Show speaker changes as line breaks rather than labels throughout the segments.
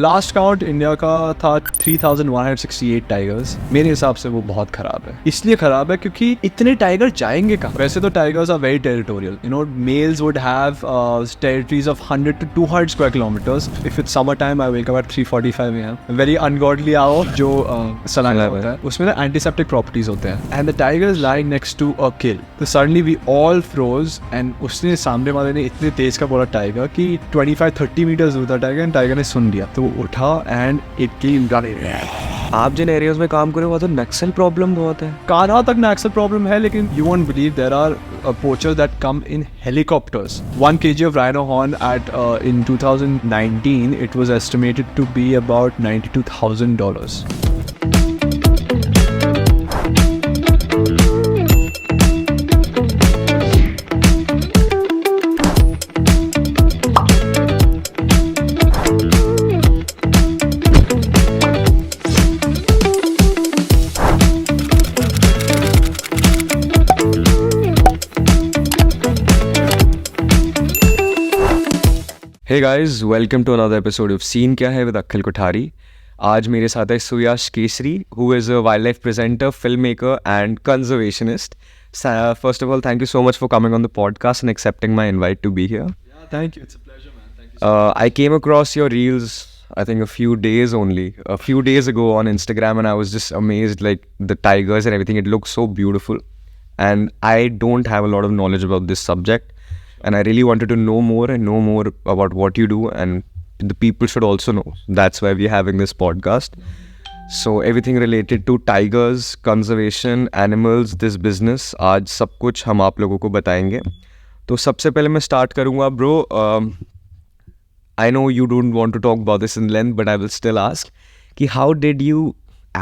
Last count India का था 3168 tigers. मेरे हिसाब से वो बहुत खराब है। इसलिए खराब है क्योंकि इतने टाइगर जाएंगे कहाँ? वैसे तो tigers are very territorial, you know, males would have territories of 100 to 200 square kilometres. If it's summer time I wake up at 3:45 AM। Very ungodly hour जो सलाना होता है, उसमें ना एंटीसेप्टिक प्रॉपर्टीज होते हैं, and the tiger is lying next to a kill. तो suddenly we all froze, and उसने सामने वाले ने इतने तेज का बोला टाइगर कि 25-30 मीटर्स दूर था टाइगर, एंड टाइगर ने सुन लिया तो वो उठा एंड इट केम रनिंग।
आप जिन एरियाज में काम करे वहाँ तो नक्सल प्रॉब्लम बहुत है।
कान्हा तक नक्सल प्रॉब्लम है, लेकिन you won't believe there are poachers that come in helicopters. 1 kg of rhino horn at in 2019 it was estimated to be about $92,000.
Hey guys, welcome to another episode of Scene क्या है with अखिल कोठारी। आज मेरे साथ है Suyash Kesari, who is a wildlife presenter, filmmaker and conservationist. First of all, thank you so much for coming on the podcast and accepting my invite to be here.
Yeah, thank you. It's a pleasure, man. Thank you so much.
I came across your reels, I think a few days ago on Instagram, and I was just amazed, like the tigers and everything. It looks so beautiful, and I don't have a lot of knowledge about this subject. And I really wanted to know more about what you do, and the people should also know. That's why we're having this podcast. So everything related to tigers, conservation, animals, this business, आज सब कुछ हम आप लोगों को बताएंगे। तो सबसे पहले मैं start करूँगा, bro. I know you don't want to talk about this in length, but I will still ask कि how did you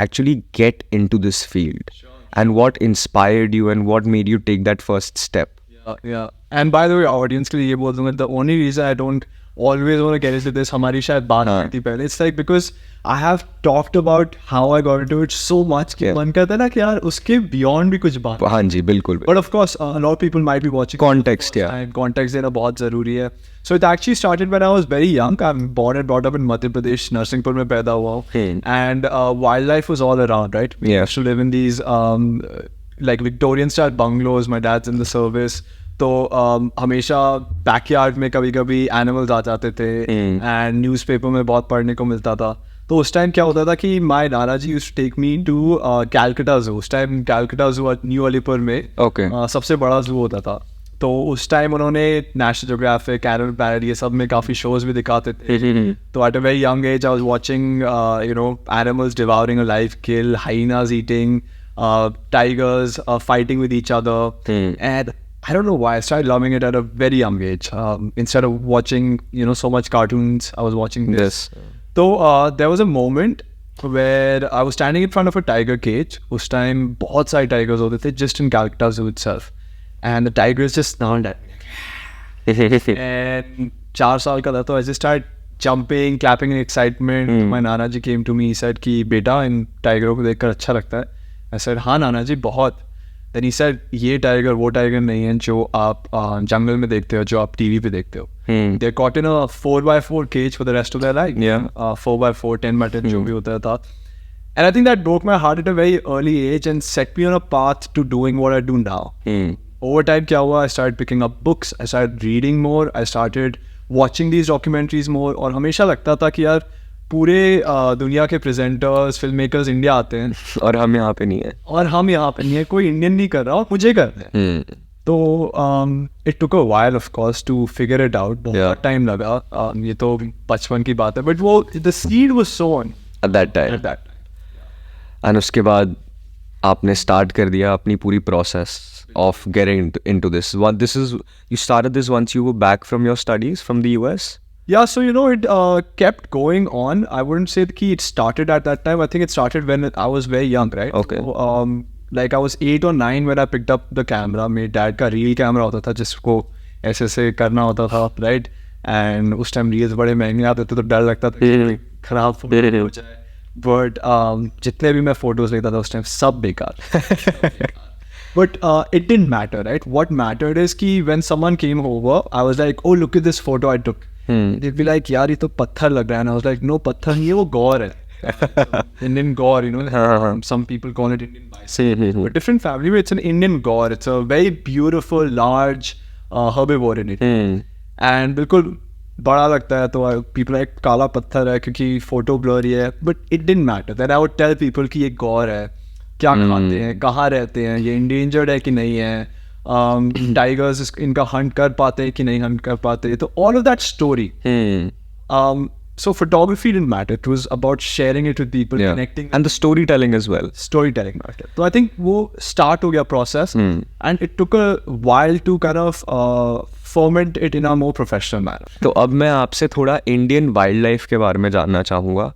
actually get into this field?
Sure.
And what inspired you and what made you take that first step?
Yeah. And by the way, audience के लिए ये बोल दूँगा, the only reason I don't always want to get into this, हमारी शायद बात हुई थी पहले, it's like because I have talked about how I got into it so much कि मन करता है ना कि यार उसके beyond भी कुछ बात।
हाँ जी, बिल्कुल।
But of course, a lot of people might be watching.
Context, yeah.
Context देना बहुत ज़रूरी है. So it actually started when I was very young. I'm born and brought up in Madhya Pradesh, Narsinghpur में पैदा हुआ हूँ. And wildlife was all around, right? We used to live in these like Victorian style bungalows. My dad's in the service. तो हमेशा backyard में कभी कभी animals आ जाते थे, एंड न्यूज़पेपर में बहुत पढ़ने को मिलता था। तो उस टाइम क्या होता था कि माय नाना जी used to take me to Calcutta zoo. उस टाइम कैलकाटा जू न्यू अलीपुर में सबसे बड़ा जू होता था। तो उस टाइम उन्होंने नेशनल ज्योग्राफिक, एनिमल प्लैनेट, ये सब में काफ़ी शोज भी दिखाते थे। तो at a very young age I was watching you know animals devouring a live kill, hyenas eating, tigers fighting with each other, and I don't know why I started loving it at a very young age. Instead of watching, you know, so much cartoons, I was watching this. So there was a moment where I was standing in front of a tiger cage. उस time बहुत सारे tigers होते थे just in Calcutta Zoo itself, and the tigers just snarled at me. And 4 साल का था तो I just started jumping, clapping in excitement. My Nana ji came to me, he said कि बेटा इन टाइगरों को देखकर अच्छा लगता है। I said हाँ नाना जी बहुत। Then he said ये टाइगर वो टाइगर नहीं है जो आप जंगल में देखते हो, जो आप टीवी पे देखते हो। They're caught in a 4x4 cage for the rest of their life. 4x4, 10x10 जो भी होता था। And I think that broke my heart at a very early age and set me on a path to doing what I do now. Over time क्या हुआ? I started picking up books, I started reading more, I started watching these documentaries more, और हमेशा लगता था कि यार पूरे दुनिया के प्रेजेंटर्स, फिल्म मेकर्स इंडिया आते हैं
और हम यहाँ पे नहीं है, कोई इंडियन नहीं कर रहा और मुझे करना है। तो it took a while of course to figure it out, बहुत टाइम लगा। ये तो बचपन की बात है, बट वो the seed was sown at that time. And उसके बाद आपने स्टार्ट कर दिया अपनी पूरी process of getting into this. This is you started this once you were back from your studies from the US?
Yeah, so you know, it kept going on. I wouldn't say that it started at that time. I think it started when I was very young, right?
Okay.
So, like I was 8 or 9 when I picked up the camera. मेरे dad का reel camera होता था जिसको ऐसे करना होता था, right? And उस टाइम रील्स बड़े महंगे आते थे तो डर लगता था कि खराब फोटो हो जाए। But जितने भी मैं फोटोज लेता था उस टाइम सब बेकार। But it didn't matter, right? What mattered is कि when someone came over, I was like, oh, look at this photo I took. they'd be like यार ये तो पत्थर लग रहा है, and I was like no पत्थर नहीं है, वो गौर है. Indian gaur, you know, some people call it Indian bison. But different family, but it's an Indian gaur. It's a very beautiful, large herbivore in it. And बिल्कुल बड़ा लगता है, तो people like काला पत्थर है क्योंकि photo blurry है. But it didn't matter. Then I would tell people कि ये गौर है, क्या खाते हैं, कहाँ रहते हैं, ये endangered है कि नहीं है, tigers इनका hunt कर पाते हैं कि नहीं hunt कर पाते. तो all of that story. So photography didn't matter. It was about sharing it with people, connecting.
And the storytelling as well.
Storytelling mattered. So I think वो start हो गया process, and it took a while to kind of ferment it in a more professional manner.
तो अब मैं आपसे थोड़ा Indian wild life के बारे में जानना चाहूँगा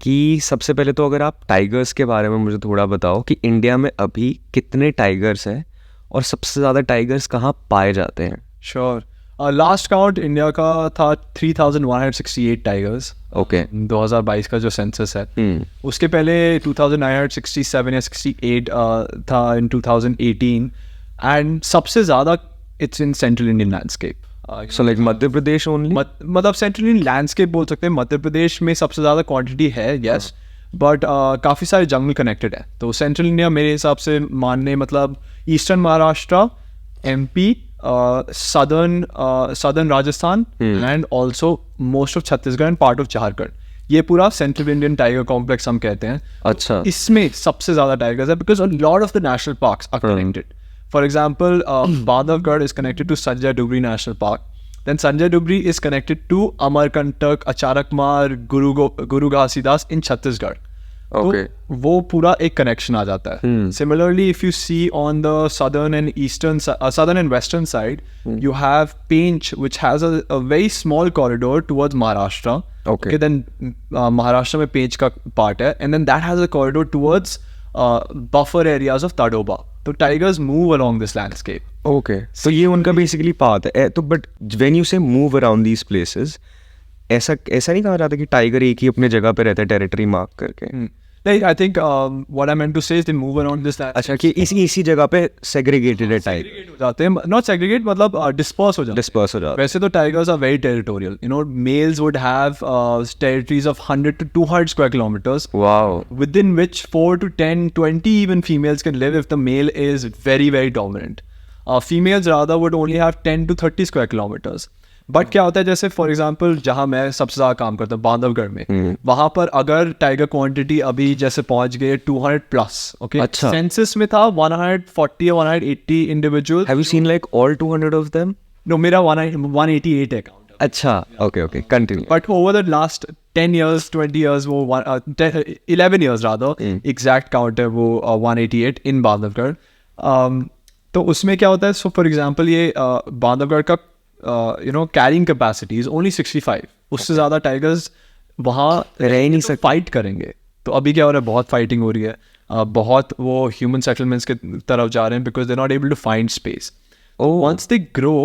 कि सबसे पहले तो अगर आप टाइगर्स के बारे में मुझे थोड़ा बताओ कि इंडिया में अभी कितने टाइगर्स हैं और सबसे ज़्यादा टाइगर्स कहाँ पाए जाते हैं.
Sure. लास्ट काउंट इंडिया का था 3,168 टाइगर्स.
ओके.
2022 का जो सेंसस है. उसके पहले 2,967 या 68 था इन 2018. एंड सबसे ज़्यादा it's in central Indian landscape.
So like Madhya Pradesh only.
मतलब सेंट्रल इंडियन लैंडस्केप बोल सकते हैं. मध्य प्रदेश में सबसे ज़्यादा क्वांटिटी है, यस, बट काफ़ी सारे जंगल कनेक्टेड है. तो सेंट्रल इंडिया मेरे हिसाब से मानने मतलब eastern Maharashtra, MP, southern Rajasthan, and also most of Chhattisgarh and part of Jharkhand. ये पूरा सेंट्रल इंडियन टाइगर कॉम्प्लेक्स हम कहते हैं.
अच्छा.
इसमें सबसे ज़्यादा टाइगर्स है because a lot of the national parks are connected. For example, Bandhavgarh is connected to Sanjay Dugri National Park. Then Sanjay Dugri is connected to Amarkantak, Acharakmar, Guru Ghasidas in Chhattisgarh.
Okay.
तो वो पूरा एक connection आ जाता है. Similarly, if you see on the southern and western side, you have Pench, which has a very small corridor towards Maharashtra.
Okay.
Then Maharashtra में Pench का part है, and then that has a corridor towards buffer areas of Tadoba. So tigers move along this landscape.
Okay. So ये उनका basically path है. तो but when you say move around these places, ऐसा नहीं कहा जाता कि टाइगर एक ही अपने जगह पे रहता है टेरिटरी मार्क करके.
Like, I think what I meant to say is they move around this landscape.
अच्छा कि इसी जगह पे segregated है टाइगर.
जाते हैं, not segregate मतलब disperse हो जाते हैं. वैसे तो tigers are very territorial. You know, males would have territories of 100 to 200 square kilometers.
Wow.
Within which 4 to 10, 20 even females can live if the male is very, very dominant. Females rather would only have 10 to 30 square kilometers. But क्या होता है, जैसे for example जहाँ मैं सबसे ज़्यादा काम करता हूँ बांधवगढ़ में, वहाँ पर अगर टाइगर क्वांटिटी अभी जैसे पहुँच गए 200 प्लस. ओके.
अच्छा.
सेंसस में था 140 या 180 individual.
Have you seen like all 200 of them?
No, मेरा 188 है काउंट.
अच्छा. Okay continue.
But over the last 10 years 20 years वो 11 years रादर एग्जैक्ट काउंट है वो 188 इन बांधवगढ़. तो उसमें क्या होता है, सो फॉर एग्जाम्पल ये बांधवगढ़ का कैरिंग कैपेसिटी इज ओनली 65. उससे ज़्यादा टाइगर्स वहाँ
रह नहीं सकते,
फाइट करेंगे. तो अभी क्या हो रहा है, बहुत फाइटिंग हो रही है, बहुत वो ह्यूमन सेटलमेंट्स के तरफ जा रहे हैं because they not able to find space. Once they grow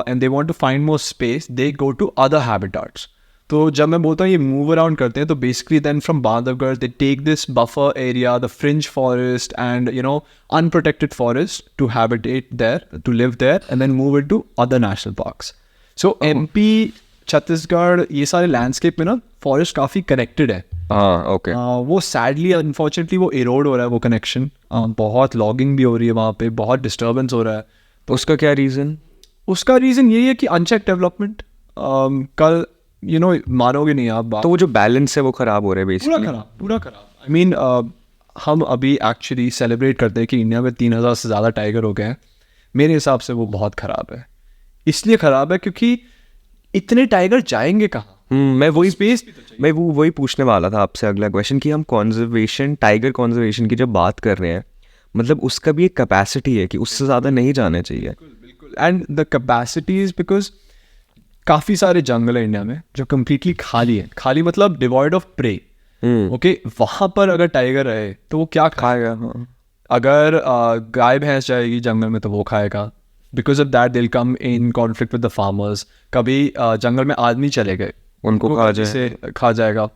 and they want to find more space, they go to other habitats. तो जब मैं बोलता हूँ ये मूव अराउंड करते हैं, तो basically then from Bandhavgarh they take this buffer area, the fringe forest and unprotected forest to habitate there, to live there, and then move into other national parks. So MP, Chhattisgarh, ये सारे landscape में ना forest काफ़ी connected है.
हाँ. Okay.
वो sadly unfortunately वो इरोड हो रहा है वो कनेक्शन. बहुत लॉगिंग भी हो रही है वहाँ पे, बहुत डिस्टर्बेंस हो रहा है.
तो उसका क्या रीज़न?
उसका रीज़न यही है कि अनचेक डेवलपमेंट. कल मानोगे नहीं आप बात,
तो वो जो बैलेंस है वो ख़राब हो रहा है बेसिकली.
पूरा खराब. आई मीन हम अभी एक्चुअली सेलिब्रेट करते हैं कि इंडिया में 3,000 से ज़्यादा टाइगर हो गए हैं. मेरे हिसाब से वो बहुत ख़राब है. इसलिए ख़राब है क्योंकि इतने टाइगर जाएंगे कहाँ.
मैं वही पूछने वाला था आपसे अगला क्वेश्चन कि हम टाइगर कॉन्जर्वेशन की जब बात कर रहे हैं, मतलब उसका भी एक कैपेसिटी है कि उससे ज़्यादा नहीं जाने चाहिए.
बिल्कुल. And the capacity is because काफ़ी सारे जंगल है इंडिया में जो कम्प्लीटली खाली है. खाली मतलब डिवॉइड ऑफ प्रे. ओके. वहाँ पर अगर टाइगर रहे तो वो क्या खाएगा? अगर गाय भैंस जाएगी जंगल में तो वो खाएगा. Because of that they'll come in conflict with the farmers. कभी जंगल में आदमी चले गए,
उनको
खा जाएगा.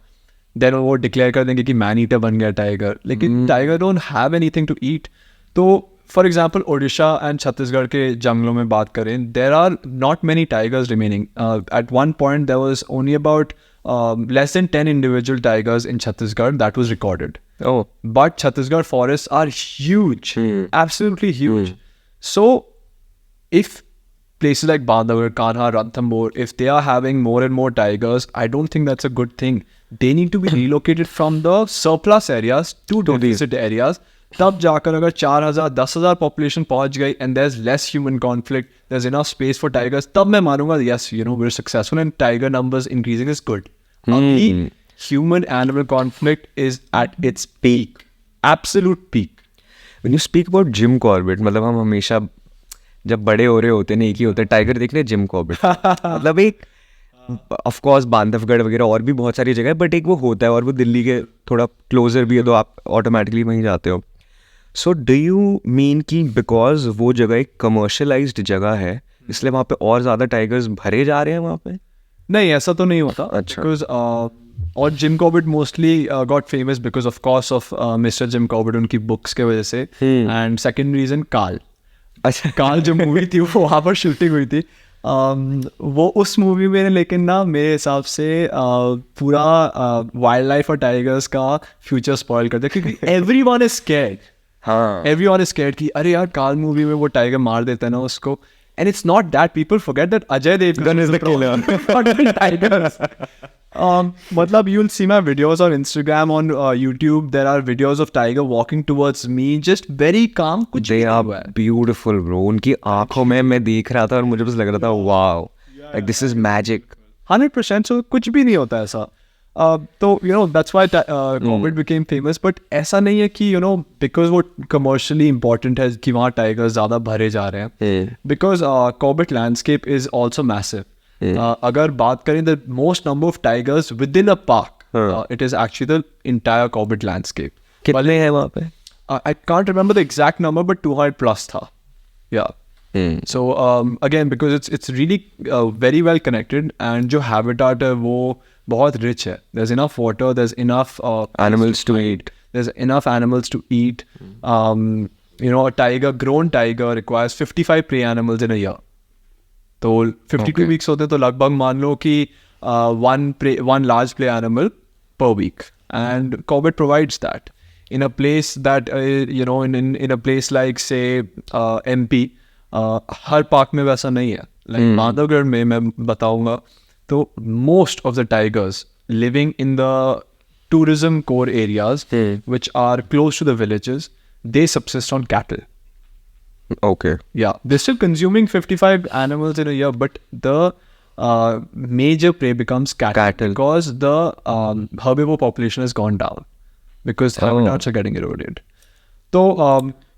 देन वो डिक्लेयर कर देंगे कि मैन ईटर बन गया टाइगर. लेकिन tiger don't have anything to eat. तो for example Odisha and Chhattisgarh के जंगलों में बात करें, there are not many tigers remaining. At one point there was only about less than 10 individual tigers in Chhattisgarh that was recorded.
Oh.
But Chhattisgarh forests are huge, absolutely huge. So if places like Bandhavgarh, Kanha, Ranthambore, if they are having more and more tigers, I don't think that's a good thing. They need to be relocated from the surplus areas to deficit areas. तब जाकर अगर 4,000 10,000 population पहुंच गई and there is less human conflict, there is enough space for tigers, तब मैं मानूंगा yes we are successful and tiger numbers increasing is good. अभी human animal conflict is at its peak, absolute peak.
When you speak about Jim Corbett, मतलब हम हमेशा जब बड़े हो रहे होते हैं, एक ही होता है टाइगर देख रहे जिम कॉर्बेट. मतलब एक ऑफ कोर्स बांधवगढ़ वगैरह और भी बहुत सारी जगह है, बट एक वो होता है और वो दिल्ली के थोड़ा क्लोजर भी है तो आप ऑटोमेटिकली वहीं जाते हो. सो डू यू मीन कि बिकॉज वो जगह एक कमर्शलाइज्ड जगह है इसलिए वहाँ पे और ज़्यादा टाइगर्स भरे जा रहे हैं वहाँ पे?
नहीं, ऐसा तो नहीं होता.
अच्छा.
बिकॉज और Jim Corbett mostly got famous because of course of mister Jim Corbett, उनकी बुक्स के वजह से. एंड सेकेंड रीजन काल.
अच्छा.
काल जो मूवी थी वो वहाँ पर शूटिंग हुई थी. वो उस मूवी में लेकिन ना मेरे हिसाब से पूरा वाइल्ड लाइफ और टाइगर्स का फ्यूचर स्पॉइल कर दिया, क्योंकि एवरीवन इज स्कैर्ड.
हाँ,
एवरीवन इज स्कैर्ड कि अरे यार काल मूवी में वो टाइगर मार देता है ना उसको. And it's not that, people forget that Ajay Devgan is the killer. Tigers. मतलब you'll see my videos on Instagram, on YouTube. There are videos of tiger walking towards me, just very calm. कुछ
they are beautiful bro. उनकी आंखों में मैं देख रहा था और मुझे बस लग रहा था wow, like this is magic.
100%. So कुछ भी नहीं होता ऐसा. तो that's why Corbett became famous. But ऐसा नहीं है कि because वो commercially important है कि वहाँ tigers ज़्यादा भरे जा रहे हैं. Because Corbett landscape is also massive. अगर बात करें the most number of tigers within a park, it is actually the entire Corbett landscape.
कितने हैं वहाँ पे?
I can't remember the exact number, but 200 plus था. Yeah. So again, because it's really very well connected, and जो habitat है वो बहुत rich है. There's enough water, there's enough
animals to eat.
There's enough animals to eat. A grown tiger requires 55 prey animals in a year. तो 52 weeks होते हैं, तो लगभग मान लो कि one large prey animal per week, and Corbett provides that in a place that in a place like say MP. Her park में वैसा नहीं है. लाइक बांधवगढ़ में मैं बताऊंगा तो most of the tigers living in the tourism core areas which are close to the villages, they subsist on cattle.
Okay.
Yeah, they're still consuming 55 animals in a year, but the major prey becomes cattle because the herbivore population has gone down because habitats are getting eroded. So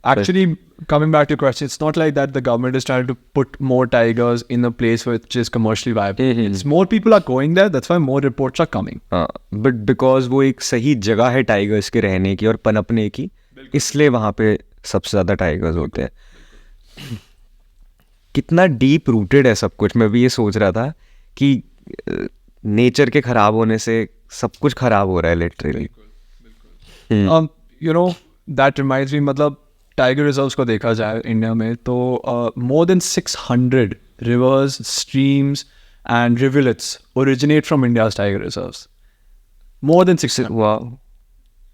actually, coming back to your question, it's not like that the government is trying to put more tigers in a place which is commercially viable. It's more people are going there, that's why more reports are coming.
But because वो एक सही जगह है tigers के रहने की और पनपने की, इसलिए वहाँ पे सबसे ज़्यादा टाइगर्स होते हैं. कितना डीप रूटेड है सब कुछ. मैं भी ये सोच रहा था कि नेचर के खराब होने से सब कुछ खराब हो रहा है लिटरली.
दैट रिमाइंड्स मी, मतलब टाइगर रिजर्व्स को देखा जाए इंडिया में तो more than 600 rivers, streams and rivulets originate from India's tiger reserves. More than 600.
Wow.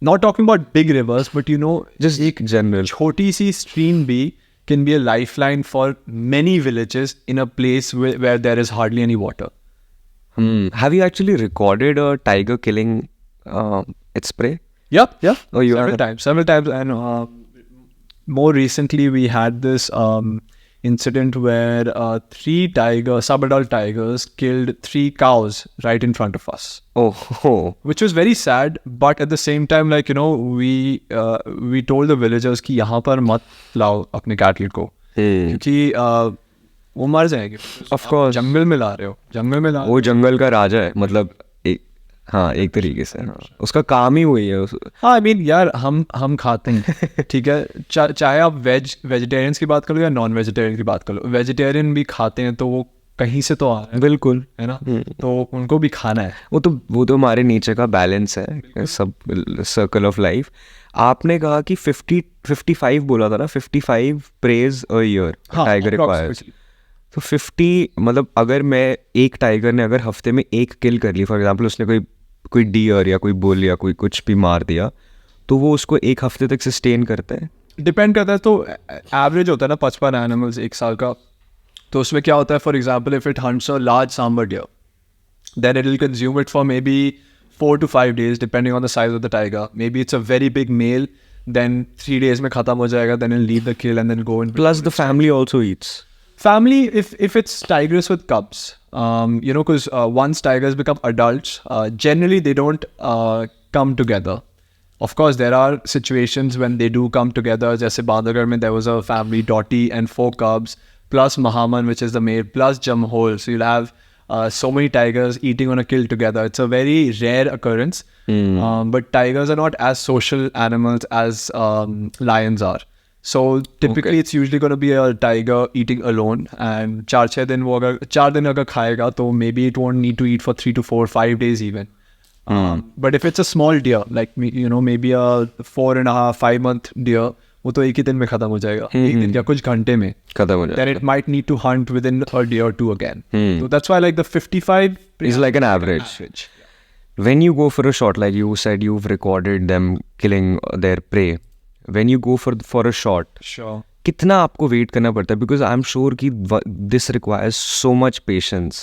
Not talking about big rivers, but
just
एक
general
छोटी सी stream भी can be a lifeline for many villages in a place where there is hardly any water.
Have you actually recorded a tiger killing its prey?
Yep.
Oh, you
several times. And more recently we had this incident where 3 sub-adult tigers killed 3 cows right in front of us.
Oh.
Which was very sad, but at the same time, like we told the villagers कि यहाँ पर मत लाओ अपने cattle को, क्योंकि वो मर जाएंगे.
Of course.
जंगल में ला रहे हो.
वो जंगल का राजा है, मतलब एक तरीके से. उसका काम ही वही है.
हाँ, I mean यार हम खाते हैं, ठीक है. चाहे आप वेजिटेरियन की बात कर लो या नॉन वेजिटेरियन की बात कर लो, वेजिटेरियन भी खाते हैं तो वो कहीं से तो आ रहे हैं.
बिल्कुल,
है ना. तो उनको भी खाना है.
वो तो हमारे नेचर का बैलेंस है, सब सर्कल ऑफ लाइफ. आपने कहा कि 55 बोला था ना, 55 praise a year tiger requires. तो 50 मतलब अगर मैं एक टाइगर ने अगर हफ्ते में एक किल कर ली, फॉर एग्जांपल उसने कोई डियर या कोई बुल या कोई कुछ भी मार दिया, तो वो उसको एक हफ्ते तक सस्टेन करता है.
डिपेंड करता है. तो एवरेज होता है ना 55 एनिमल्स एक साल का. तो उसमें क्या होता है, for example if it hunts a large sambar deer, then it will consume it for maybe 4 to 5 days depending on the size of the tiger. Maybe it's a very big male, then 3 days में खत्म हो जाएगा, then it'll leave the kill and then go and
Plus the family also eats.
Family, if it's tigers with cubs, you know, because once tigers become adults, generally they don't come together. Of course, there are situations when they do come together. जैसे बांधवगढ़ में there was a family, Dottie and 4 cubs, plus Mahaman, which is the male, plus Jamhol. So you'll have so many tigers eating on a kill together. It's a very rare occurrence. But tigers are not as social animals as lions are. So typically it's usually going to be a tiger eating alone, and 4 दिन वो अगर 4 दिन अगर खाएगा तो maybe it won't need to eat for 3 to 4, 5 days even. But if it's a small deer, like you know, maybe a 4.5, 5 month deer, वो तो एक ही दिन में खत्म हो जाएगा, एक दिन या कुछ घंटे में
खत्म हो जाएगा.
Then it might need to hunt within a day or two again. So that's why like the 55
is like an average. When you go for a shot, like you said, you've recorded them killing their prey. When you go for a shot,
Sure.
कितना आपको wait करना पड़ता है? Because I'm sure कि this requires so much patience.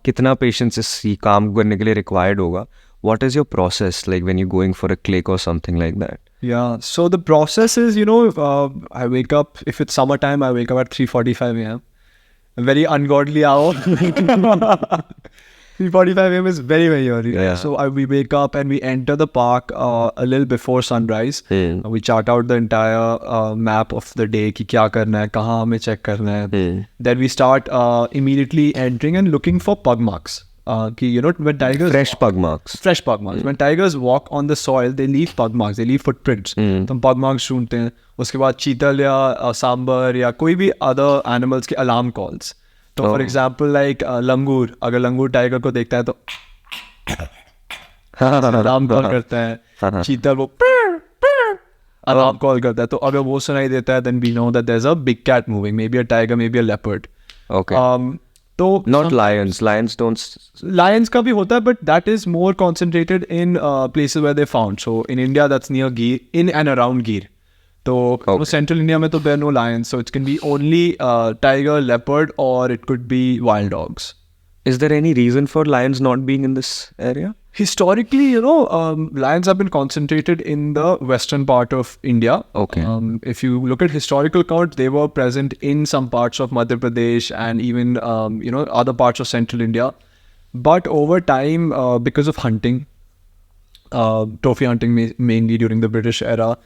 कितना patience इस काम करने के लिए required होगा? What is your process like when you're going for a click or something like that?
Yeah, so the process is, you know, I wake up, if it's summertime, I wake up at 3:45 a.m. A very ungodly hour. 3:45 a.m. is very, very early.
Yeah.
So we wake up and we enter the park a little before sunrise. We chart out the entire map of the day, कि क्या करना है, कहाँ हमें check करना है. Then we start immediately entering and looking for pug marks. कि you know, when tigers
Fresh pug marks.
When tigers walk on the soil, they leave pug marks, they leave footprints. तो हम pug marks ढूंढते हैं. उसके बाद चीतल या सांबर या कोई भी other animals के alarm calls. तो फॉर एग्जाम्पल लाइक लंगूर, अगर लंगूर टाइगर को देखता है तो अलार्म कॉल करता है. चीतल वो अलार्म कॉल करता है. तो अगर वो सुनाई देता है, then we know that there's a big cat moving, maybe a tiger, maybe a leopard.
Okay.
तो
Not lions. Lions don't.
Lions का भी होता है, but that is more concentrated in places where they're found. So in India, that's near Gir, in and around Gir. तो central India में तो there are no lions, so it can be only tiger, leopard, or it could be wild dogs.
Is there any reason for lions not being in this area?
Historically, you know, lions have been concentrated in the western part of India.
Okay.
If you look at historical counts, they were present in some parts of Madhya Pradesh and even, you know, other parts of central India. But over time, because of hunting, trophy hunting mainly during the British era,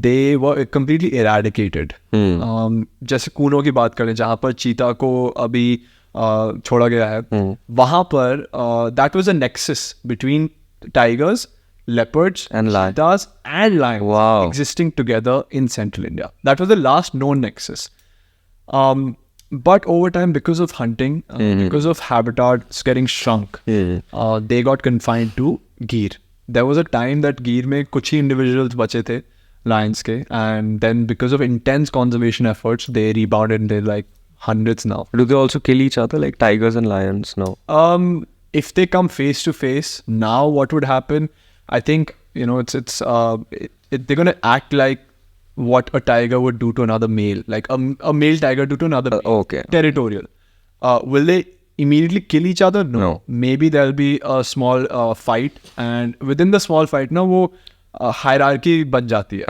they were completely eradicated. जैसे कूनो की बात करें, जहाँ पर चीता को अभी छोड़ा गया है, वहाँ पर that was a nexus between tigers, leopards,
And
cheetahs and lions.
Wow.
Existing together in central India. That was the last known nexus. But over time, because of hunting, because of habitats getting shrunk, they got confined to Gir. There was a time that Gir में कुछ ही individuals बचे थे lions के, and then because of intense conservation efforts, they rebounded and they're like hundreds now.
Do they also kill each other like tigers and lions now?
If they come face to face now, what would happen? I think, you know, they're gonna act like what a tiger would do to another male, like a male tiger do to another male.
Okay.
Territorial. Will they immediately kill each other? No. Maybe there'll be a small fight, and within the small fight, ना वो hierarchy बन जाती है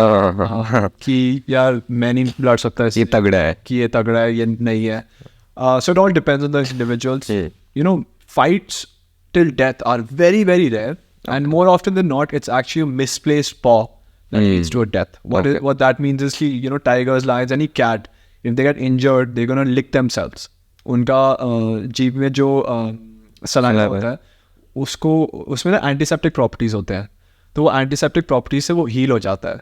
कि यार मैं नहीं लड़ सकता,
ये तगड़ा है,
कि ये तगड़ा है, ये नहीं है. So it all depends on the individuals. You know, fights till death are very, very rare, and more often than not, it's actually a misplaced paw that leads to a death. What that means is कि, you know, tigers, lions, any cat, if they get injured, they're gonna lick themselves. उनका जीभ में जो saliva होता है, उसको उसमें ना एंटीसेप्टिक प्रॉपर्टीज होते हैं, तो वो एंटीसेप्टिक प्रॉपर्टीज से वो हील हो जाता है.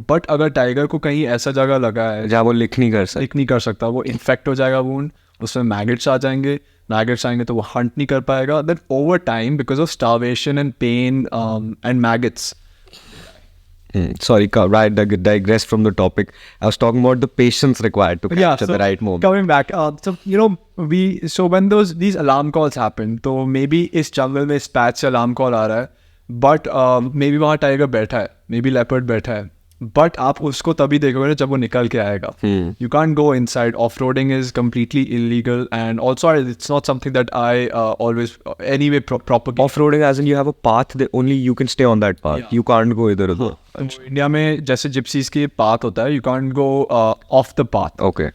बट अगर टाइगर को कहीं ऐसा जगह लगा है
जहाँ वो लिक नहीं कर सकता,
वो इन्फेक्ट हो जाएगा वुंड, उसमें मैगेट्स आ जाएंगे, मैगेट्स आएंगे तो वो हंट नहीं कर पाएगा. Then over time because of starvation and pain and maggots,
Sorry, right, digress from the topic. I was talking about the patience required to capture the right moment.
Coming back, so you know, when these alarm calls happen, तो maybe इस jungle में इस patch से alarm call आ रहा है, but maybe वहाँ tiger बैठा है, maybe leopard बैठा है, but आप उसको तभी देखोगे ना जब वो निकल के आएगा. You can't go inside. Off-roading is completely illegal, and also it's not something that I always anyway propagate.
Off-roading as in you have a path, only you can stay on that path.
Yeah.
You can't go इधर उधर.
India में जैसे gypsies की path होता है, you can't go off the path.
Okay.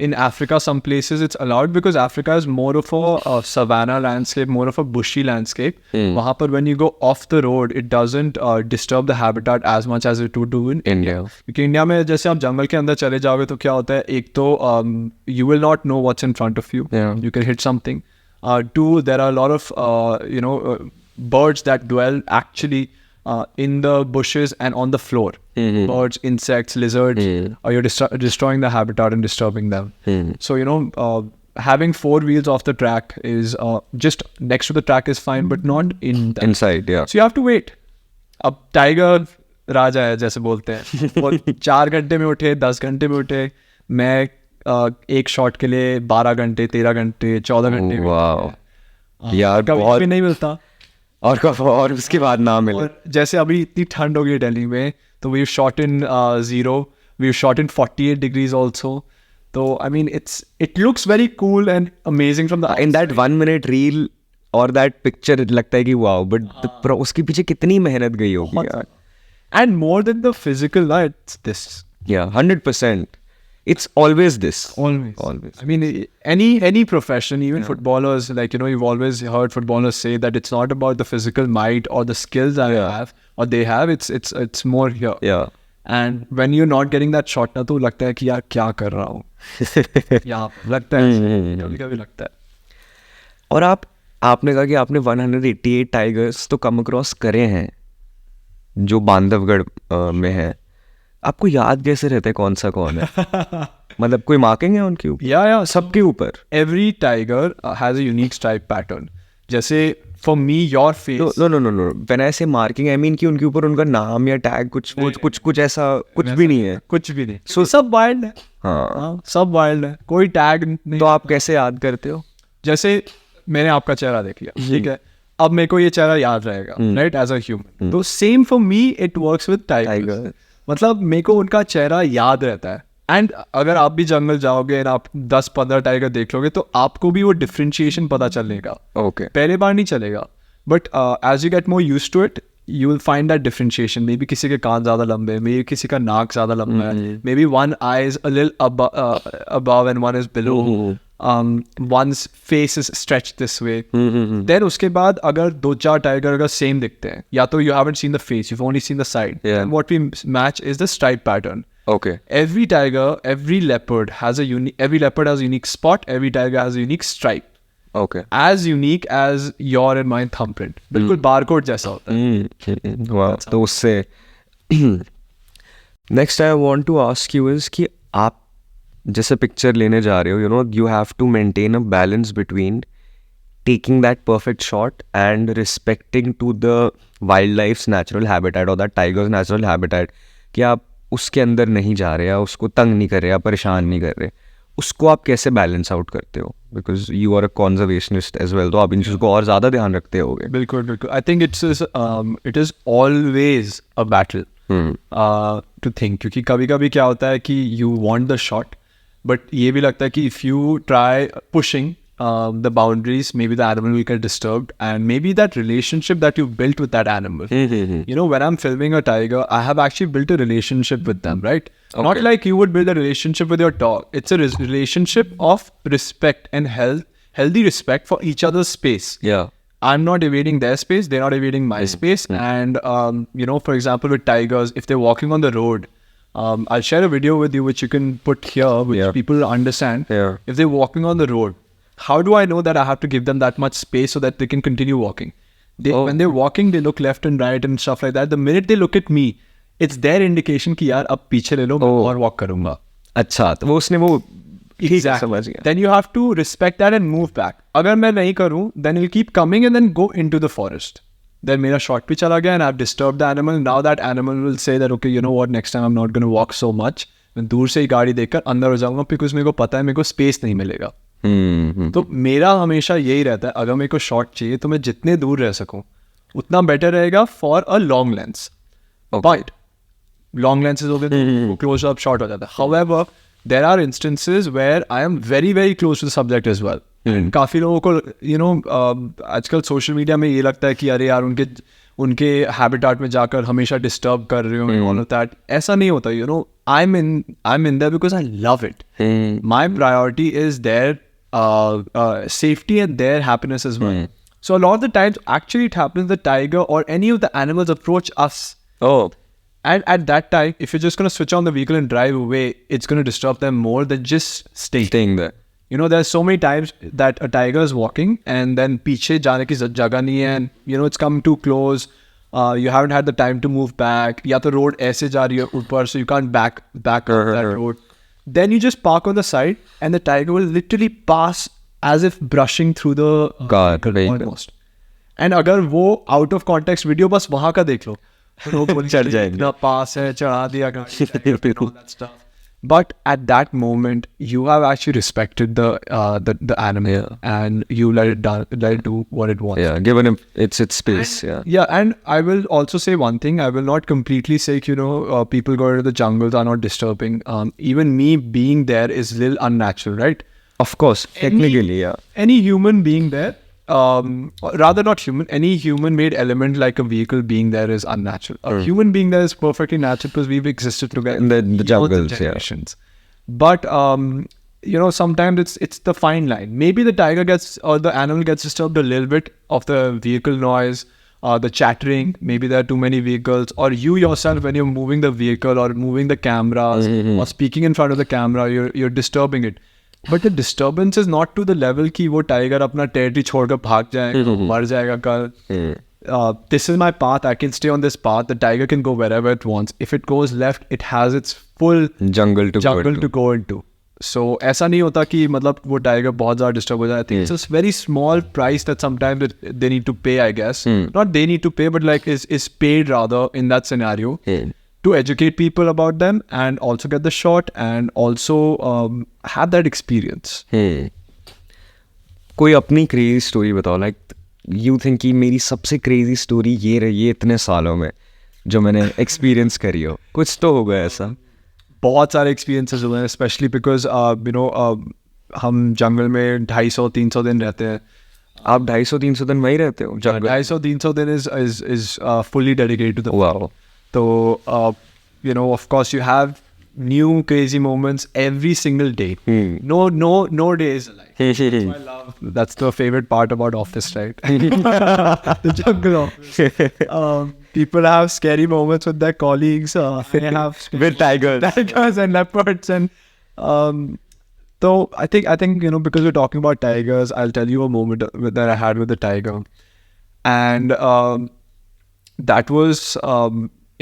In Africa, some places it's allowed because Africa is more of a savanna landscape, more of a bushy landscape. वहाँ पर when you go off the road, it doesn't disturb the habitat as much as it would do in India. क्योंकि India में जैसे आप जंगल के अंदर चले जाओगे तो क्या होता है, एक तो you will not know what's in front of you. You can hit something. Two, there are a lot of birds that dwell actually in the bushes and on the floor. Birds, insects, lizards, or you're destroying the habitat and disturbing them. So, having four wheels off the track is just next to the track is fine, but not
inside. Yeah.
So you have to wait. अब tiger राजा है जैसे बोलते हैं, वो 4 घंटे में उठे, 10 घंटे में उठे, मैं एक शॉट के लिए 12 घंटे, 13 घंटे, 14 घंटे
यार
कभी भी नहीं मिलता.
और उसके बाद ना मिले.
और जैसे अभी इतनी ठंड हो गई दिल्ली में, तो we shot in 0, we shot in 48 degrees also. तो I mean it looks very cool and amazing from the
in that 1 minute reel और that picture लगता है कि wow, but उसके पीछे कितनी मेहनत गई होगी यार.
And more than the physical, it's this.
Yeah, 100%. It's always this.
Always. I mean, any profession, even footballers, like, you've always heard footballers say that it's not about the physical might or the skills that you have or they have. It's more here.
Yeah.
And when you're not getting that shot, ना तो लगता है कि यार क्या कर रहा हूँ. यहाँ लगता है, कभी लगता है.
और आपने कहा कि आपने 188 टाइगर्स तो कम अक्रॉस करे हैं जो बांधवगढ़ में है. आपको याद कैसे रहता है कौन सा कौन है? मतलब कोई मार्किंग है उनके ऊपर?
या
सबके ऊपर.
Every tiger has a unique stripe pattern. जैसे for me your face.
No when I say marking I mean कि उनके ऊपर उनका नाम या टैग कुछ ऐसा कुछ भी नहीं है.
कुछ भी नहीं. सो सब वाइल्ड है. हाँ, सब वाइल्ड है, कोई टैग नहीं.
तो आप कैसे याद करते हो?
जैसे मैंने आपका चेहरा देख लिया, ठीक है, अब मेरे को ये चेहरा याद रहेगा, राइट, एज अ ह्यूमन. तो same for me it works with tiger. मतलब मेरे को उनका चेहरा याद रहता है. एंड अगर आप भी जंगल जाओगे और आप 10-15 टाइगर देख लोगे तो आपको भी वो डिफरेंशिएशन पता चलेगा.
ओके.
पहले बार नहीं चलेगा, but as you get more used to it you will find that differentiation. Maybe किसी के कान ज़्यादा लंबे हैं, maybe किसी का नाक ज़्यादा लंबा है, maybe one eye is a little above and one is below. One's face is stretched this way. Then उसके बाद अगर 2-4 टाइगर अगर सेम दिखते हैं, या तो you haven't seen the face, you've only seen the side. And what we match is the stripe pattern.
Okay.
Every tiger, every leopard has a unique spot. Every tiger has a unique stripe.
Okay.
As unique as your and my thumbprint. बिल्कुल barcode जैसा होता है.
वाह. तो उससे next I want to ask you is कि आप जैसे पिक्चर लेने जा रहे हो, you have to maintain a balance between taking that perfect shot and respecting to the wildlife's natural habitat or that tiger's natural habitat. कि आप उसके अंदर नहीं जा रहे, या उसको तंग नहीं कर रहे, या परेशान नहीं कर रहे. उसको आप कैसे बैलेंस आउट करते हो? Because you are a conservationist as well, तो आप इन चीज़ों को और ज़्यादा ध्यान रखते होगे.
बिल्कुल. I think it is always a battle to think. क्योंकि कभी कभी क्या होता है कि you want the shot, but ये भी लगता है कि if you try pushing the boundaries, maybe the animal will get disturbed, and maybe that relationship that you built with that animal. When I'm filming a tiger, I have actually built a relationship with them, right? Okay. Not like you would build a relationship with your dog. It's a relationship of respect and healthy respect for each other's space.
Yeah.
I'm not invading their space, they're not invading my space. And for example, with tigers, if they're walking on the road, I'll share a video with you which you can put here, which people understand. If they're walking on the road, how do I know that I have to give them that much space so that they can continue walking? When they're walking, they look left and right and stuff like that. The minute they look at me, it's their indication कि यार अब पीछे ले लो, मैं और walk करूँगा.
अच्छा, तो वो उसने वो
exactly समझ गया. Then you have to respect that and move back. अगर मैं नहीं करूँ, then he'll keep coming and then go into the forest. then मेरा shot भी चला गया and I've disturbed the animal. Now that animal will say that okay, you know what, next time I'm not going to walk so much. मैं दूर से ही गाड़ी देखकर अंदर हो जाऊंगा because मेरे को पता है मेरे को space नहीं मिलेगा. तो मेरा हमेशा यही रहता है, अगर मेरे को shot चाहिए तो मैं जितने दूर रह सकूं उतना better रहेगा for a long lens. But long lenses हो गए तो close up shot हो जाता है. However, there are instances where I am very very close to the subject as well. काफ़ी लोगों को आजकल सोशल मीडिया में ये लगता है कि अरे यार उनके हैबिटेट में जाकर हमेशा डिस्टर्ब कर रहे हो ऑल ऑफ दैट. ऐसा नहीं होता. I am in there because I love it. My priority is their safety and their happiness as well. So a lot of the times actually it happens the tiger or any of the animals approach us. And at that time, if you're just going to switch on the vehicle and drive away, it's going to disturb them more than just staying there. There's so many times that a tiger is walking and then पीछे जाने की जगह नहीं है, and it's come too close. You haven't had the time to move back. या तो road ऐसे जा रही है ऊपर, so you can't back up that road. Then you just park on the side and the tiger will literally pass as if brushing through the vehicle almost. And अगर वो out of context video बस वहाँ का देख लो, चढ़ जाएंगे, पास है, चढ़ा दिया गाड़ी, all that stuff. But at that moment, you have actually respected the animal and you let it do what it wants.
Yeah, given him its space.
Yeah, and I will also say one thing. I will not completely say, people going to the jungles are not disturbing. Even me being there is a little unnatural, right?
Of course, technically, yeah.
Any human being there, rather not human, any human-made element like a vehicle being there is unnatural. A human being there is perfectly natural because we've existed together
in the jungles,
generations. But sometimes it's the fine line. Maybe the tiger gets or the animal gets disturbed a little bit of the vehicle noise, the chattering. Maybe there are too many vehicles, or you yourself when you're moving the vehicle or moving the cameras or speaking in front of the camera, you're disturbing it. But the disturbance is not to the level कि वो tiger अपना territory छोड़कर भाग जाएगा, मर जाएगा कल. This is my path. I can stay on this path. The tiger can go wherever it wants. If it goes left, it has its full
jungle to
go into. So ऐसा नहीं होता कि मतलब वो tiger बहुत ज़्यादा disturb हो जाए. I think it's a very small price that sometimes they need to pay, I guess. Not they need to pay, but like is paid rather in that scenario. To educate people about them and also get the shot and also have that experience.
कोई अपनी crazy story बताओ, like you think कि मेरी सबसे crazy story ये रही है इतने सालों में जो मैंने experience करी हो. कुछ तो होगा ऐसा.
बहुत सारे experiences हुए हैं, especially because हम जंगल में 250-300 दिन रहते हैं.
आप 250-300 दिन वहीं रहते हो?
250-300 दिन is fully dedicated to the
wow.
So, of course, you have new crazy moments every single day. No day is alike. That's why I love. That's the favorite part about office, right? The jungle office. People have scary moments with their colleagues. They have
with tigers
and leopards, and so I think because we're talking about tigers, I'll tell you a moment that I had with the tiger, and that was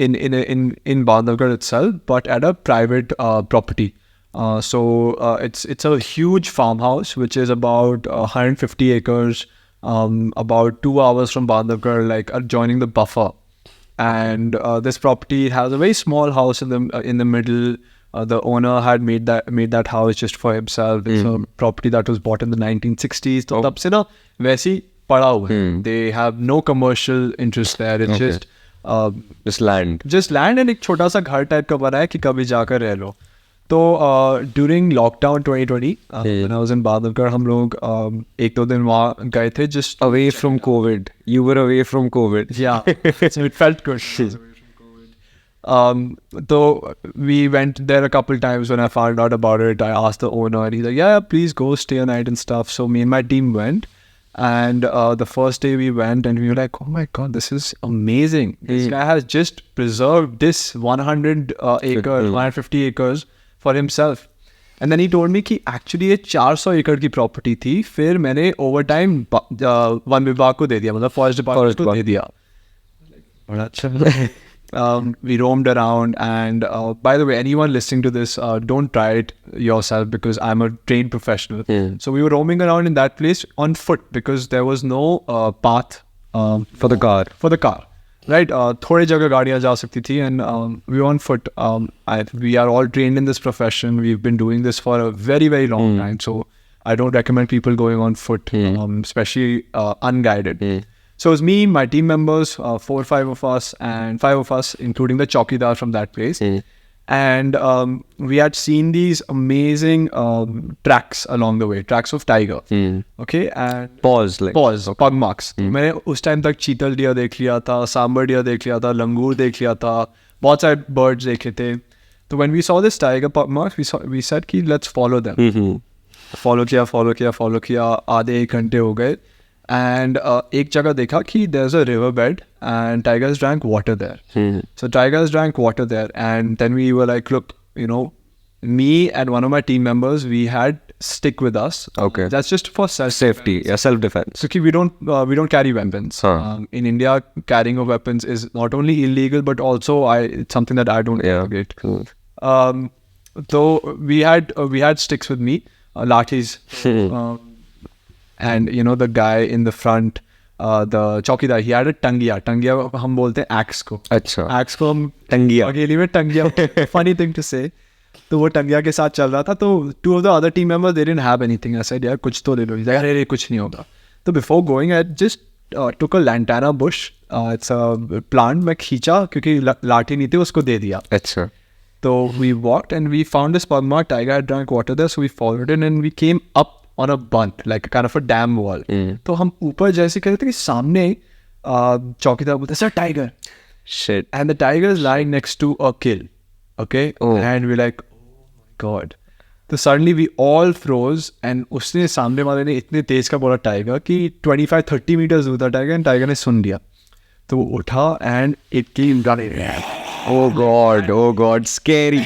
in Bandhavgarh itself, but at a private property. So it's a huge farmhouse which is about 150 acres, about 2 hours from Bandhavgarh, like adjoining the buffer. And this property has a very small house in the middle. The owner had made that house just for himself. It's a property that was bought in the 1960s. So तब से ना वैसी पड़ा हुआ है. They have no commercial interest there. It's
just land
and एक छोटा सा घर टाइप का बना है कि कभी जाकर रह लो. तो during lockdown 2020 when I was in Bandhavgarh, हम लोग 1-2 दिन वहाँ गए थे, just
away from COVID. You were away from COVID.
Yeah, so it felt good. So we went there a couple times. When I found out about it, I asked the owner and he's like, yeah, please go stay a night and stuff. So me and my team went. And the first day we went and we were like, oh my God, this is amazing. This guy has just preserved this 150 acres for himself. And then he told me कि actually ये 400 एकड़ की property थी. फिर मैंने over time one विभाग को दे दिया, मतलब forest department को दे दिया. बड़ा अच्छा. We roamed around, and by the way, anyone listening to this, don't try it yourself because I'm a trained professional. So we were roaming around in that place on foot because there was no path
For the car.
For the car, right? थोड़े जगह गाड़ियाँ जा सकती थी, and we were on foot. We are all trained in this profession. We've been doing this for a very, very long time. So I don't recommend people going on foot, especially unguided. So it was me, my team members, 4 or 5 of us, and 5 of us, including the chowkidar from that place. And we had seen these amazing tracks along the way, tracks of tiger. Okay, and
Pause.
pug marks. मैंने उस time तक चीतल deer देख लिया था, sambar deer देख लिया था, लंगूर देख लिया था, बहुत सारे birds देखे थे. So when we saw this tiger pug marks, we said कि let's follow them. follow किया, आधे 1 घंटे हो गए. And एक जगह देखा कि there's a river bed and tigers drank water there. So tigers drank water there, and then we were like, look, me and one of my team members, we had stick with us.
Okay.
That's just for
Safety, self-defense.
So we don't carry weapons. In India, carrying of weapons is not only illegal, but also it's something that I don't advocate. So we had sticks with me, lathis. And the guy in the front, the chowkidar, he had a tangiya. Tangiya हम बोलते हैं axe को.
अच्छा.
Axe को हम
Tangiya.
अकेले में tangiya. Funny thing to say. तो वो tangiya के साथ चल रहा था. तो 2 of the other team members, they didn't have anything. I said, यार कुछ तो ले लो. He's like, अरे कुछ नहीं होगा. तो before going, I just took a lantana bush. It's a plant. मैं खींचा क्योंकि लाठी नहीं थी, उसको दे दिया.
अच्छा.
So we walked and we found this pug mark. Tiger had drank water there, so we followed it and we came up on a bunt, like kind of a dam wall. तो हम ऊपर जैसे कह रहे थे कि सामने चौकीदार बोलते sir tiger.
Shit.
And the tiger is lying next to a kill. Okay. And we're like, oh my god. So suddenly we all froze, and उसने सामने वाले ने इतने तेज का बोला टाइगर कि 25-30 meters दूर था टाइगर, and टाइगर ने सुन लिया. तो वो उठा and it came running.
Oh god, scary.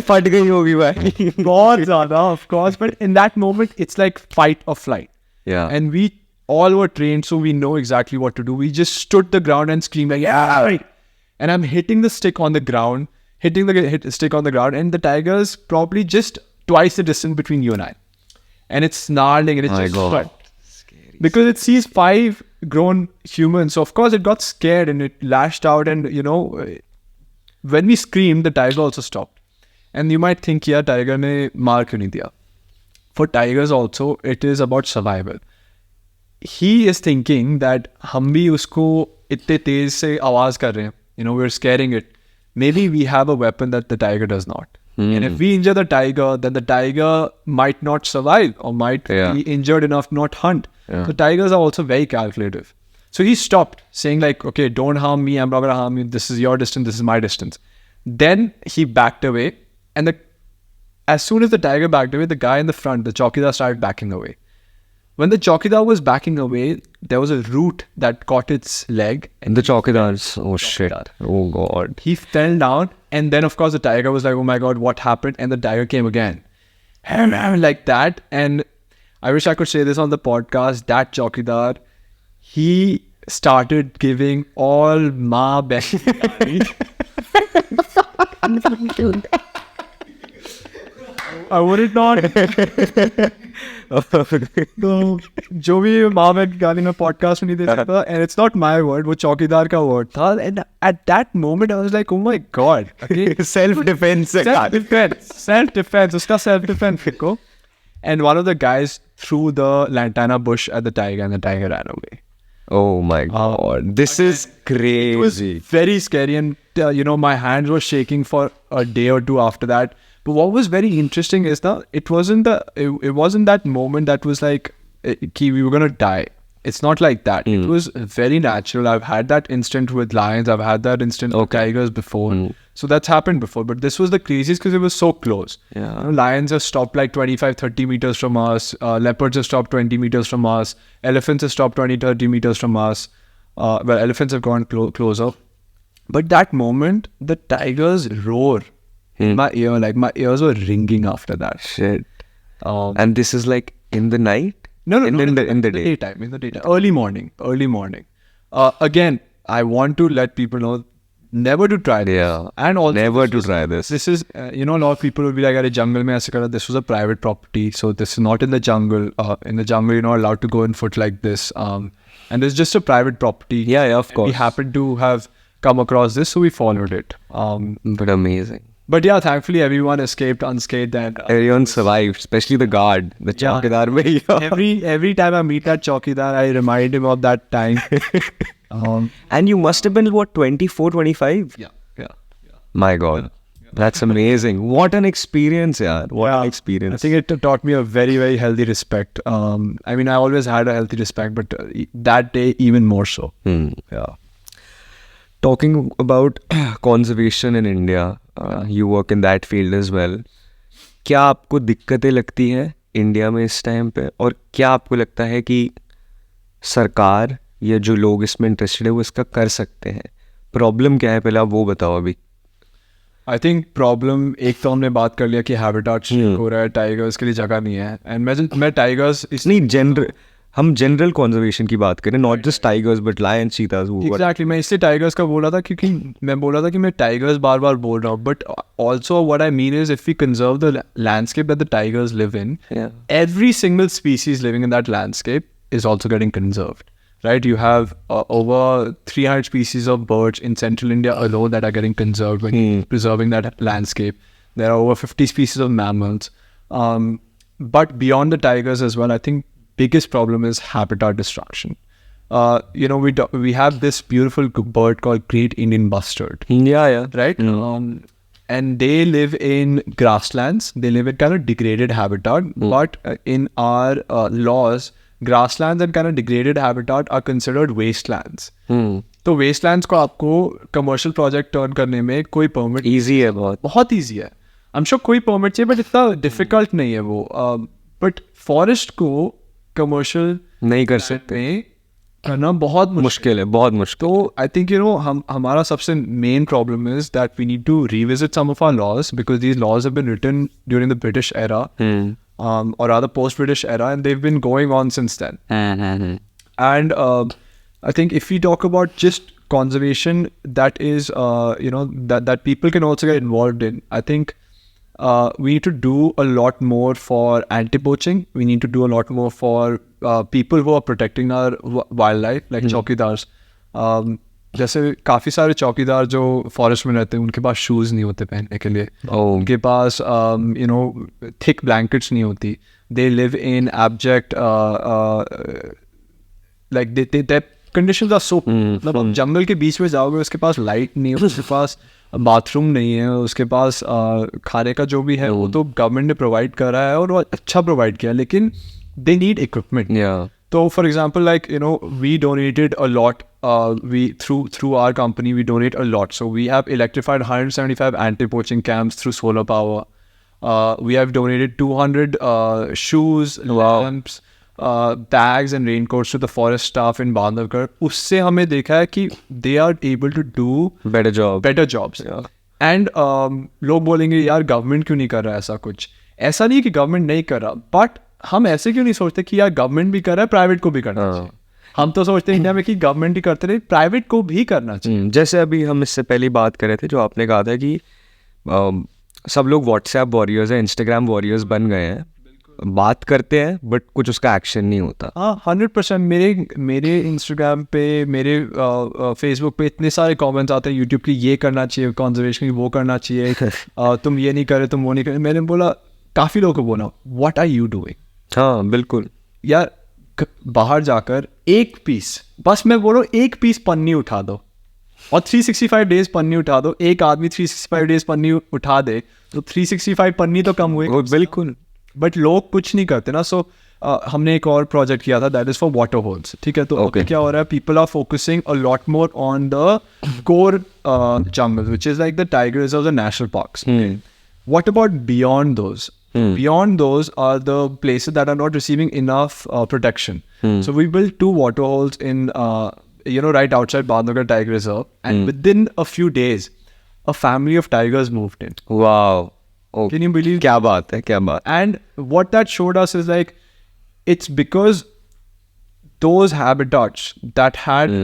फट गई होगी भाई.
बहुत ज़्यादा, of course, but in that moment it's like fight or flight.
Yeah.
And we all were trained, so we know exactly what to do. We just stood the ground and screamed like, yeah! And I'm hitting the stick on the ground, stick on the ground, and the tiger's probably just twice the distance between you and I. And it's snarling and it's just
god.
Scary. Because it sees 5 grown humans, so of course it got scared and it lashed out, and when we screamed, the tiger also stopped. And you might think, yeah, tiger ne maar kyun nahi diya? For tigers also, it is about survival. He is thinking that hum bhi usko itne tez se awaaz kar rahe hain. We're scaring it. Maybe we have a weapon that the tiger does not. And if we injure the tiger, then the tiger might not survive or might be injured enough to not hunt. So tigers are also very calculative. So he stopped saying like, okay, don't harm me. I'm not going to harm you. This is your distance. This is my distance. Then he backed away. And as soon as the tiger backed away, the guy in the front, the chowkidar, started backing away. When the chowkidar was backing away, there was a root that caught its leg.
And the chowkidar's, oh shit. Oh god.
He fell down. And then of course the tiger was like, oh my god, what happened? And the tiger came again. Like that. And I wish I could say this on the podcast. That chowkidar, he started giving all ma best. I wouldn't not. तो जो भी माँ बहन की गाली मैं podcast में नहीं दे सकता, and it's not my word, वो चौकीदार का word था. And at that moment I was like, oh my god, okay.
self defense
उसका self defense को. And one of the guys threw the lantana bush at the tiger, and the tiger ran away.
Oh my god, this is crazy.
It was very scary, and my hands were shaking for a day or two after that. But what was very interesting is that it wasn't that moment that was like we were gonna die. It's not like that. It was very natural. I've had that instant with lions. I've had that instant with tigers before. So that's happened before. But this was the craziest because it was so close.
Yeah.
Lions have stopped like 25-30 meters from us. Leopards have stopped 20 meters from us. Elephants have stopped 20-30 meters from us. Well, elephants have gone closer. But that moment, the tiger's roar in my ear, like my ears were ringing after that.
Shit. And this is like in the night?
No,
in the
daytime. Early morning. Again, I want to let people know never to try this.
Yeah.
And also
Never to try this.
This is, a lot of people will be like, jungle mein aise kara. This was a private property, so this is not in the jungle. In the jungle, you're not allowed to go on foot like this. And it's just a private property.
Yeah, of course.
We happened to have come across this, so we followed it.
But amazing.
But yeah, thankfully everyone escaped unscathed, and
Everyone survived, especially the guard, the chowkidar bhaiya.
every time I meet that chowkidar, I remind him of that time.
And you must have been, what, 24, 25?
Yeah.
My God. That's amazing. What an experience, yaar. What an experience.
I think it taught me a very, very healthy respect. I mean, I always had a healthy respect, but that day even more so. Yeah.
Talking about conservation in India, you work in that field as well. क्या आपको दिक्कतें लगती हैं India में इस time पे, और क्या आपको लगता है कि सरकार या जो लोग इसमें इंटरेस्टेड है वो इसका कर सकते हैं? प्रॉब्लम क्या है, पहले आप वो बताओ अभी.
आई थिंक प्रॉब्लम, एक तो हमने बात कर लिया कि हैबिटेट हो रहा है, टाइगर्स के लिए जगह नहीं है. एंड मैं टाइगर्स
नहीं, हम जनरल कंजर्वेशन की बात करें, not just tigers but lion, cheetahs.
Exactly, मैं इससे टाइगर्स का बोल रहा था क्योंकि मैं बोल रहा था कि मैं टाइगर्स बार बार बोल रहा हूँ, but also what I mean is if we conserve the landscape that the tigers live in, every single species living in that landscape is also getting conserved, right? You have over 300 species of birds in central India alone that are getting conserved when preserving that landscape. There are over 50 species of mammals. But beyond the tigers as well, I think biggest problem is habitat destruction. We have this beautiful bird called Great Indian Bustard.
Yeah.
Right? And they live in grasslands. They live in kind of degraded habitat. But in our laws, grasslands and kind of degraded habitat are considered wastelands. तो wastelands को आपको commercial project turn करने में कोई permit
easy है,
बहुत easy है. I'm sure कोई permit चाहिए, but इतना difficult नहीं है वो. But forest को commercial
नहीं कर सकते,
करना बहुत
मुश्किल है, बहुत मुश्किल.
तो I think हमारा सबसे main problem is that we need to revisit some of our laws, because these laws have been written during the British era. Or rather post-British era, and they've been going on since then. And I think if we talk about just conservation, that is, that people can also get involved in. I think we need to do a lot more for anti-poaching. We need to do a lot more for people who are protecting our wildlife, like chowkidars. जैसे काफ़ी सारे चौकीदार जो forest में रहते हैं, उनके पास shoes नहीं होते पहनने के लिए. उनके पास थिक ब्लैंकेट्स नहीं होती. They live in abject, like the conditions are so, मतलब आप जंगल के बीच में जाओगे, उसके पास लाइट नहीं है, उसके पास बाथरूम नहीं है, उसके पास खाने का जो भी है वो तो गवर्नमेंट ने प्रोवाइड करा है और वो अच्छा प्रोवाइड किया, लेकिन they need equipment. So, for example, like, we donated a lot. Through our company, we donate a lot. So we have electrified 175 anti-poaching camps through solar power. We have donated 200 shoes, lamps, bags and raincoats to the forest staff in Bandhavgarh. उससे हमें देखा है कि they are able to do better jobs. Yeah. And लोग बोलेंगे यार government क्यों नहीं कर रहा ऐसा कुछ. ऐसा नहीं है कि गवर्नमेंट नहीं कर रहा, बट हम ऐसे क्यों नहीं सोचते कि यार गवर्नमेंट भी कर रहा है, प्राइवेट को भी करना चाहिए. हम तो सोचते हैं इंडिया में कि गवर्नमेंट ही करते रहे, प्राइवेट को भी करना चाहिए.
जैसे अभी हम इससे पहले बात कर रहे थे, जो आपने कहा था कि सब लोग व्हाट्सएप वॉरियर्स हैं, इंस्टाग्राम वॉरियर्स बन गए हैं, बात करते हैं बट कुछ उसका एक्शन नहीं होता.
हाँ, 100%. मेरे इंस्टाग्राम पे, मेरे फेसबुक पे इतने सारे कमेंट्स आते हैं, यूट्यूब की ये करना चाहिए, कंजर्वेशन की वो करना चाहिए, तुम ये नहीं करे, तुम वो नहीं करे. मैंने बोला, काफ़ी लोगों को बोला, व्हाट आर यू डूइंग.
हाँ बिल्कुल
यार, बाहर जाकर एक पीस, बस मैं बोल रहा हूँ, एक पीस पन्नी उठा दो और 365 डेज पन्नी उठा दो. एक आदमी 365 डेज पन्नी उठा दे तो 365 पन्नी तो कम हुए.
बिल्कुल.
बट लोग कुछ नहीं करते ना. सो हमने एक और प्रोजेक्ट किया था, that is for water holes. ठीक है, तो क्या हो रहा है, people are focusing a lot more on the core jungle, which is like the tiger reserves and national parks. What about beyond those? Beyond those are the places that are not receiving enough protection. So we built 2 water holes in, right outside Bandhavgarh Tiger Reserve, and within a few days, a family of tigers moved in.
Wow. Oh,
can you believe?
क्या बात है, क्या बात.
And what that showed us is like, it's because those habitats that had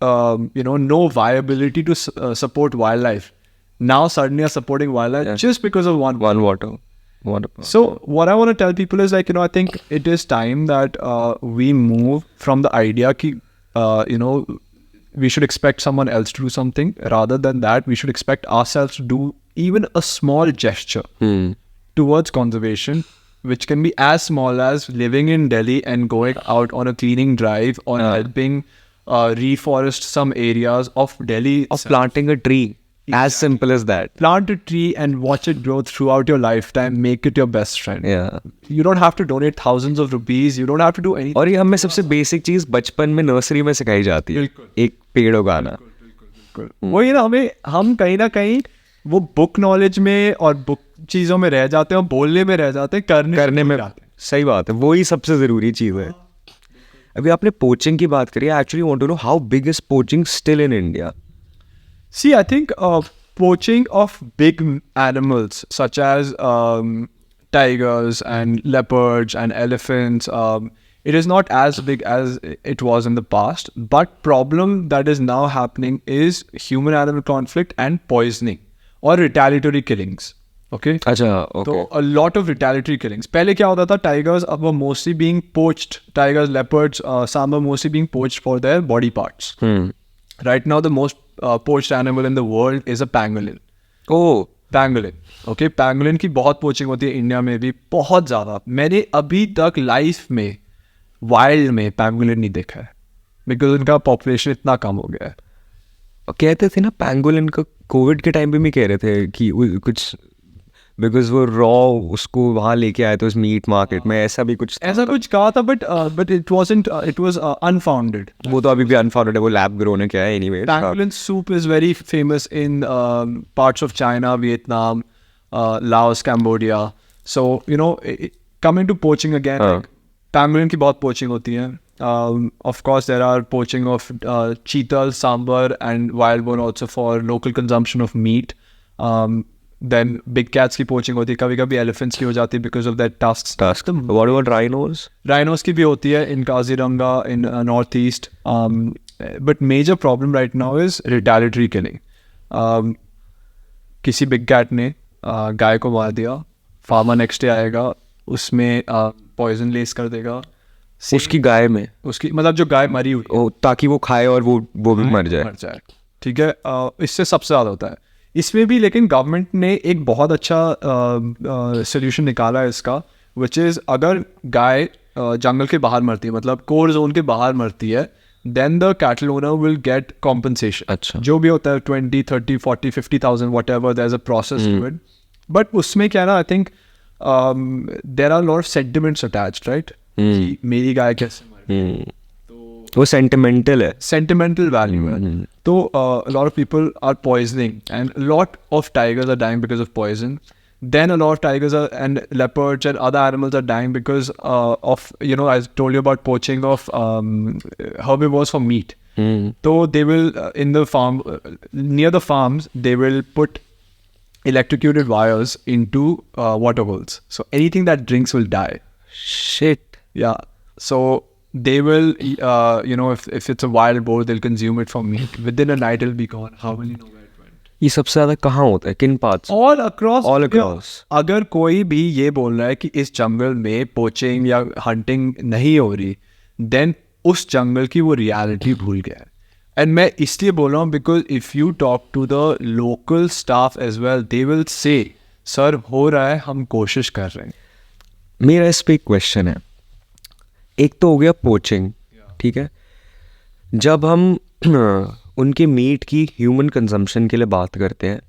no viability to support wildlife, now suddenly are supporting wildlife just because of one
water.
So what I want to tell people is like, I think it is time that we move from the idea that, we should expect someone else to do something. Rather than that, we should expect ourselves to do even a small gesture towards conservation, which can be as small as living in Delhi and going out on a cleaning drive or helping reforest some areas of Delhi.
Of planting a tree. As simple as that.
Plant a tree and watch it grow throughout your lifetime. Make it your best friend.
Yeah.
You don't have to donate thousands of rupees. You don't have to do anything.
और ये हमें सबसे basic चीज बचपन में nursery में सिखाई जाती है, एक पेड़ उगाना.
वही ना, हम कहीं ना कहीं वो बुक नॉलेज में और बुक चीजों में रह जाते हैं और बोलने में रह जाते हैं, करने में
सही बात है, वही सबसे जरूरी चीज है. अभी आपने पोचिंग की बात करी. I actually want to know how big is poaching still in India.
See, I think poaching of big animals such as tigers and leopards and elephants, it is not as big as it was in the past. But problem that is now happening is human-animal conflict and poisoning or retaliatory killings. Okay?
अच्छा, okay.
So a lot of retaliatory killings. पहले क्या होता था? Tigers were mostly being poached. Tigers, leopards, some were mostly being poached for their body parts. Right now, the most poached animal in the world is a pangolin.
Oh,
pangolin. Okay, pangolin की बहुत poaching होती है India में भी, बहुत ज़्यादा. मैंने अभी तक लाइफ में वाइल्ड में pangolin नहीं देखा है, बिकॉज उनका पॉपुलेशन इतना कम हो गया है.
कहते थे ना पैंगोलिन का कोविड के टाइम पे भी कह रहे थे कि कुछ बिकॉज वो रॉ उसको वहाँ लेके आए थे उस मीट मार्केट में, ऐसा कुछ
कहा था. But it was unfounded.
वो तो अभी भी अनफाउंडेड है, वो लैब ग्रोन है क्या है. Anyway,
pangolin soup is very famous in parts of China, Vietnam, Laos, Cambodia. So coming to poaching again, like, pangolin की बहुत poaching होती है. Of course, there are poaching of cheetahs, sambar, and wild boar also for local consumption of meat. Then big cats की poaching होती है, कभी कभी elephants की हो जाती है because of their tusks.
What about rhinos?
Rhinos की भी होती है in Kaziranga, in northeast. But major problem right now is retaliatory killing. किसी big cat ने गाय को मार दिया, farmer next day आएगा, उसमें poison लेस कर देगा
उसकी गाय में,
उसकी मतलब जो गाय मरी हुई,
ताकि वो खाए और वो भी मर जाए.
ठीक है. इससे सबसे ज़्यादा होता है इसमें भी. लेकिन गवर्नमेंट ने एक बहुत अच्छा सोल्यूशन निकाला है इसका, विच इज़ अगर गाय जंगल के बाहर मरती है, मतलब कोर जोन के बाहर मरती है, then the cattle owner will get compensation.
अच्छा,
जो भी होता है 20, 30, 40, 50,000 whatever, there is a process to it. But उसमें क्या है ना, I think there are lot of sentiments attached, right. मेरी गाय कैसे मरी,
वो सेंटिमेंटल है,
सेंटिमेंटल वैल्यू है. तो a lot of people are poisoning, and a lot of tigers are dying because of poison. Then a lot of tigers and leopards and other animals are dying because of, I told you about poaching of herbivores for meat. So they will in the farm, near the farms, they will put electrocuted wires into water holes. So anything that drinks will die.
Shit.
Yeah. So they will, if it's a wild boar, they'll consume it for meat. Within a night, it'll be gone. How will you know where it went?
ये सबसे ज़्यादा कहाँ होता है, किन parts?
All across.
All across.
अगर कोई भी ये बोल रहा है कि इस जंगल में पोचिंग या हंटिंग नहीं हो रही, then उस जंगल की वो रियलिटी भूल गया है. एंड मैं इसलिए बोल रहा हूँ because if you talk to the local staff as well, they will say sir हो रहा है, हम कोशिश कर रहे हैं.
मेरा इस पे एक क्वेश्चन है. एक तो हो गया पोचिंग, ठीक है. जब हम उनके मीट की ह्यूमन कंजम्पशन के लिए बात करते हैं,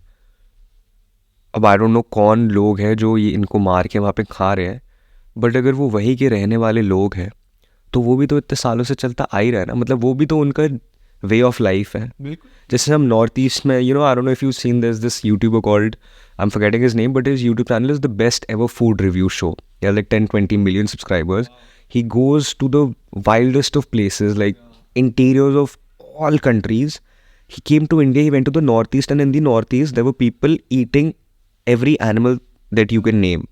अब आई डोंट नो कौन लोग हैं जो ये इनको मार के वहाँ पे खा रहे हैं, बट अगर वो वहीं के रहने वाले लोग हैं तो वो भी तो इतने सालों से चलता आ ही रहा है ना. मतलब वो भी तो उनका वे ऑफ लाइफ है. जैसे हम नॉर्थ ईस्ट में, I don't know if you seen this YouTuber called, I am forgetting his name, but his YouTube channel is the best ever food review show. He has like 10-20 million subscribers. He goes to the wildest of places, like interiors of all countries. He came to India, he went to the northeast, and in the northeast there were people eating every animal that you can name.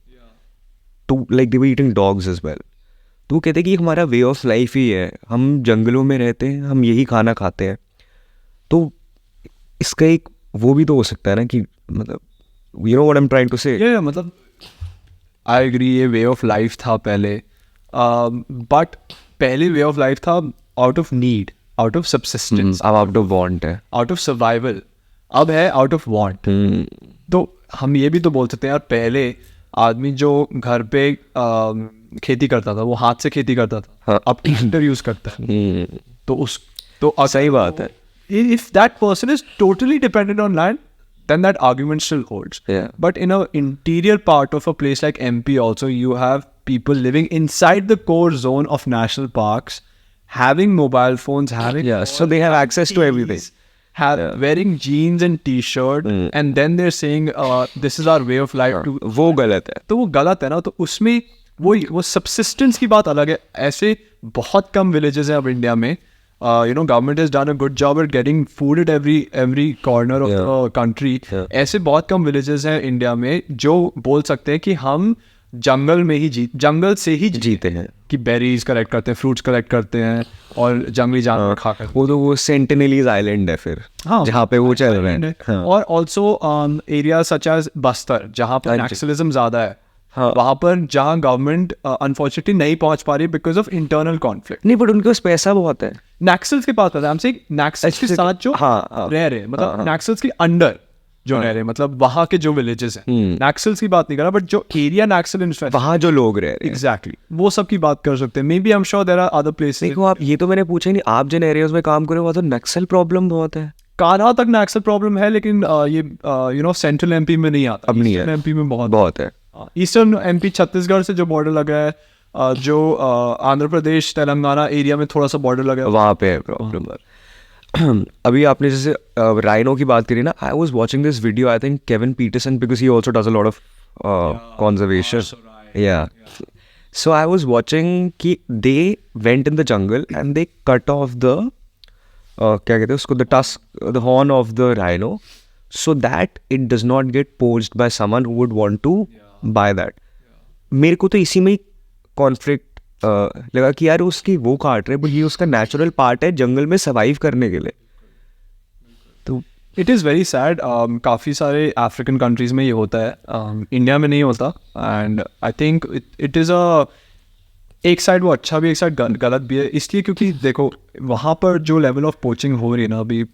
Like they were eating dogs as well. तो वो कहते हैं कि हमारा way of life ही है, हम जंगलों में रहते हैं, हम यही खाना खाते हैं. तो इसका एक वो भी तो हो सकता है ना कि मतलब you know what I'm trying to say?
Yeah, मतलब I agree, ये वे ऑफ लाइफ था पहले, बट पहले वे ऑफ लाइफ था out of need, out of subsistence,
अब आउट ऑफ वांट है.
Out of survival. अब है आउट ऑफ वांट. तो हम ये भी तो बोल सकते हैं यार, पहले आदमी जो घर पे खेती करता था वो हाथ से खेती करता था.
हाँ.
अब ट्रैक्टर यूज करता है. तो
सही बात है.
if that person is totally dependent on land, then that argument still holds.
Yeah.
But in an interior part of a place like MP also, you have people living inside the core zone of national parks, having mobile phones, having
So they have access to everything.
Wearing jeans and t-shirt, and then they're saying this is our way of life.
वो गलत है.
तो वो गलत है ना. तो उसमें वो subsistence की बात अलग है. ऐसे बहुत कम villages हैं अब इंडिया में. Government has done a good job at getting food at every corner of the country. ऐसे बहुत कम villages हैं इंडिया में जो बोल सकते हैं कि हम जंगल से ही
जीते हैं,
कि बेरीज कलेक्ट करते हैं, फ्रूट्स कलेक्ट करते हैं और जंगली जानवर खाकर.
वो सेंटिनलीज आइलैंड है फिर, जहाँ पे वो चल रहे हैं.
और also area such as Bastar जहाँ पर नक्सलिज्म ज्यादा है. वहाँ पर जहाँ गवर्नमेंट अनफॉर्चुनेटली नहीं पहुंच पा रही बिकॉज ऑफ इंटरनल कॉन्फ्लिक्ट.
नहीं, बट उनके पास पैसा बहुत है.
नक्सल्स के पास पता है, नक्सल्स के साथ जो रह रहे, मतलब नक्सल्स के अंडर जो रह रहे, मतलब वहाँ के जो विलेजेस हैं. नक्सल्स की बात नहीं कर रहा, बट जो एरिया नक्सल इन्फ्लुएंस,
वहाँ जो लोग रह रहे हैं,
एग्जैक्टली वो सब की बात कर सकते हैं. Maybe I am sure there are other places.
देखो आप, ये तो मैंने पूछा ही नहीं, आप जिन एरियाज में काम कर रहे हो वहाँ तो नक्सल प्रॉब्लम बहुत है.
कान्हा तक नक्सल प्रॉब्लम है, लेकिन ये सेंट्रल एमपी में नहीं आता.
अब नहीं है,
एमपी में बहुत
है.
ईस्टर्न एमपी छत्तीसगढ़ से जो बॉर्डर लगा है, जो आंध्र प्रदेश तेलंगाना एरिया में थोड़ा सा बॉर्डर लगा है,
वहाँ पे है प्रॉब्लम. अभी आपने जैसे राइनो की बात करी ना, आई was watching this video, I think Kevin Pietersen, because he also does a lot of conservation. So I was watching कि they went in the jungle and they cut off the क्या कहते हैं उसको, the tusk, the horn of the rhino, so that it does not get poached by someone who would want to buy that. मेरे को तो इसी में conflict लगा कि यार उसकी वो काट रहे, बट ये उसका नेचुरल पार्ट है जंगल में सर्वाइव करने के लिए. तो
इट इज़ वेरी सैड. काफ़ी सारे अफ्रीकन कंट्रीज़ में ये होता है, इंडिया में नहीं होता. And I think it is एक साइड वो अच्छा भी, एक साइड गलत भी है. इसलिए क्योंकि देखो वहाँ पर जो लेवल ऑफ पोचिंग हो रही है ना अभी,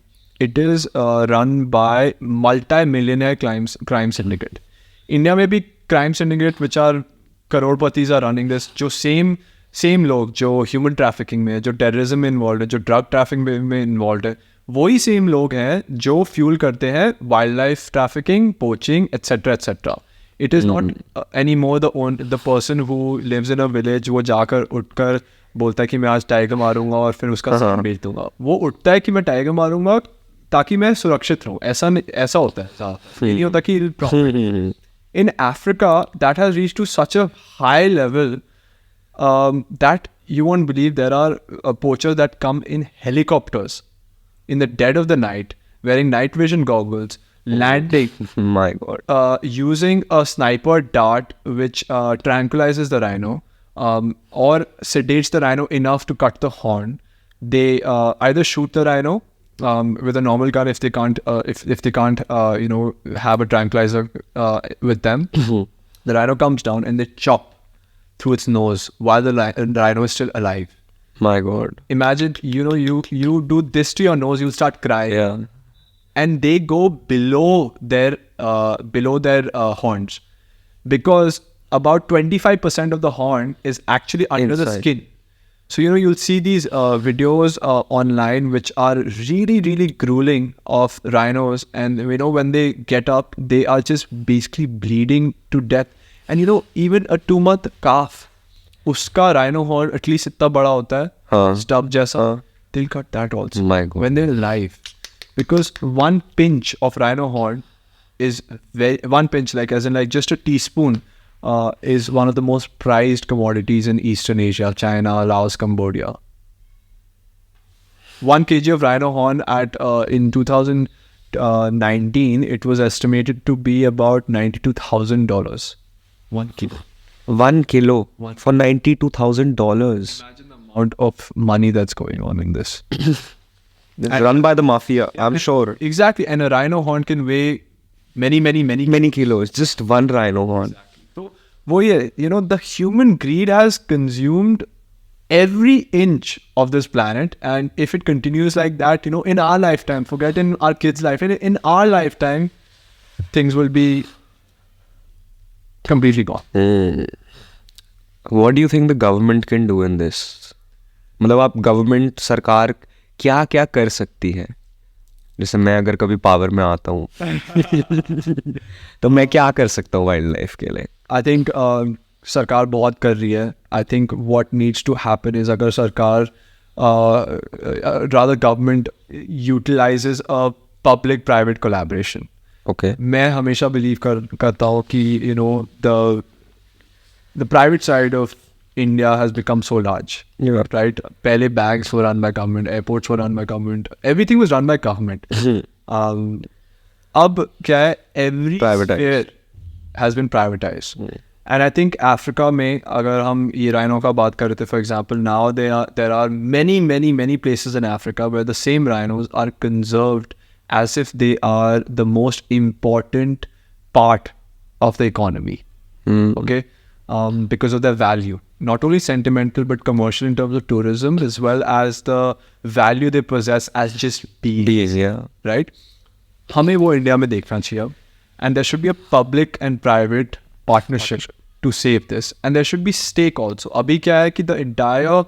it is run by multi millionaire crime syndicate. India में भी crime syndicate which are crorepatis are running this. जो सेम लोग जो ह्यूमन ट्रैफिकिंग में, जो टेररिज्म में इन्वॉल्व है, जो ड्रग ट्रैफिकिंग में इन्वॉल्व है, वही सेम लोग हैं जो फ्यूल करते हैं wildlife trafficking, poaching etcetera etcetera. It is not any more the person who lives in a village, वो जाकर उठकर बोलता है कि मैं आज टाइगर मारूंगा और फिर उसका सामान बेच दूंगा. वो उठता है कि मैं टाइगर मारूंगा ताकि मैं सुरक्षित रहूँ. ऐसा होता है, नहीं होता कि in Africa that has reached to such a high level that you won't believe there are poachers that come in helicopters in the dead of the night, wearing night vision goggles, landing,
my god,
using a sniper dart which tranquilizes the rhino, or sedates the rhino enough to cut the horn. They either shoot the rhino with a normal gun if they can't have a tranquilizer with them. The rhino comes down and they chop through its nose while the rhino is still alive.
My god,
imagine you do this to your nose, you'll start crying.
Yeah.
And they go below their horns, because about 25% of the horn is actually under the skin. So you'll see these videos online which are really, really grueling of rhinos, and when they get up, they are just basically bleeding to death. And even a 2-month calf, uska rhino horn at least itna bada hota hai, stub jaisa, they'll cut that also.
My god.
When they're alive, because one pinch of rhino horn is one pinch, like as in like just a teaspoon, is one of the most prized commodities in Eastern Asia, China, Laos, Cambodia. 1 kg of rhino horn in 2019, it was estimated to be about $92,000. 1 kilo.
1 kilo for $92,000.
Imagine the amount of money that's going on in this.
It's run by the mafia, I'm sure.
Exactly. And a rhino horn can weigh many
kilos. Just one rhino horn.
So, the human greed has consumed every inch of this planet, and if it continues like that, in our lifetime, forget in our kids' life, in our lifetime, things will be completely gone.
What do you think the government can do in this? मतलब आप government, सरकार क्या क्या कर सकती है? जैसे मैं अगर कभी पावर में आता हूँ तो मैं क्या कर सकता हूँ वाइल्ड लाइफ के लिए?
I think सरकार बहुत कर रही है. I think what needs to happen is अगर सरकार rather government utilizes a public-private collaboration.
Okay.
मैं हमेशा believe करता हूँ कि the private side of India has become so large.
Yeah.
Right? पहले banks were run by government, airports were run by government, everything was run by government. अब क्या है, every sphere has been privatized. And I think Africa में अगर हम ये rhino का बात कर रहे थे, for example, now there are many places in Africa where the same rhinos are conserved as if they are the most important part of the economy. Okay? Because of their value, not only sentimental but commercial in terms of tourism, as well as the value they possess as just beings.
Yeah.
Right? हमें वो India में देखना चाहिए अब, and there should be a public and private partnership to save this, and there should be stake also. अभी क्या है कि the entire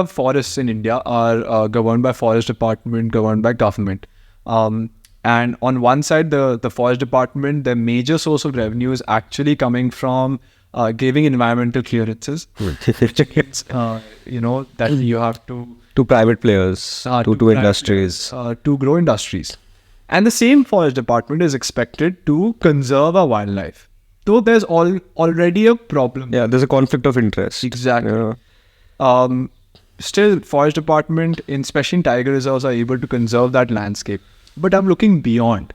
forests in India are governed by forest department, governed by government. And on one side, the forest department, their major source of revenue is actually coming from giving environmental clearances. That you have
to private players, to industries,
to grow industries. And the same forest department is expected to conserve our wildlife. So there's already a problem.
Yeah, there's a conflict of interest.
Exactly.
Yeah.
Still, forest department, especially in tiger reserves, are able to conserve that landscape. But I'm looking beyond,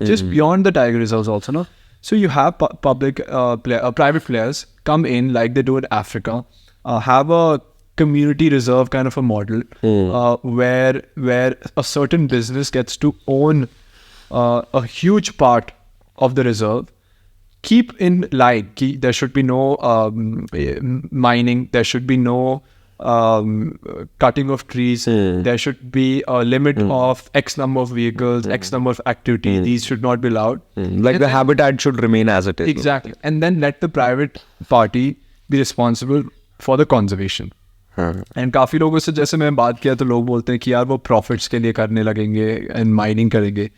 just beyond the tiger reserves also, no? So you have private players come in like they do in Africa, have a community reserve kind of a model where a certain business gets to own a huge part of the reserve. Keep in line, there should be no mining, there should be no cutting of trees, there should be a limit of X number of vehicles, X number of activities, these should not be allowed.
Like the habitat should remain as it is.
Exactly. And then let the private party be responsible for the conservation. And काफ़ी लोगों से जैसे मैं बात किया तो लोग बोलते हैं कि यार वो profits के लिए करने लगेंगे and mining करेंगे.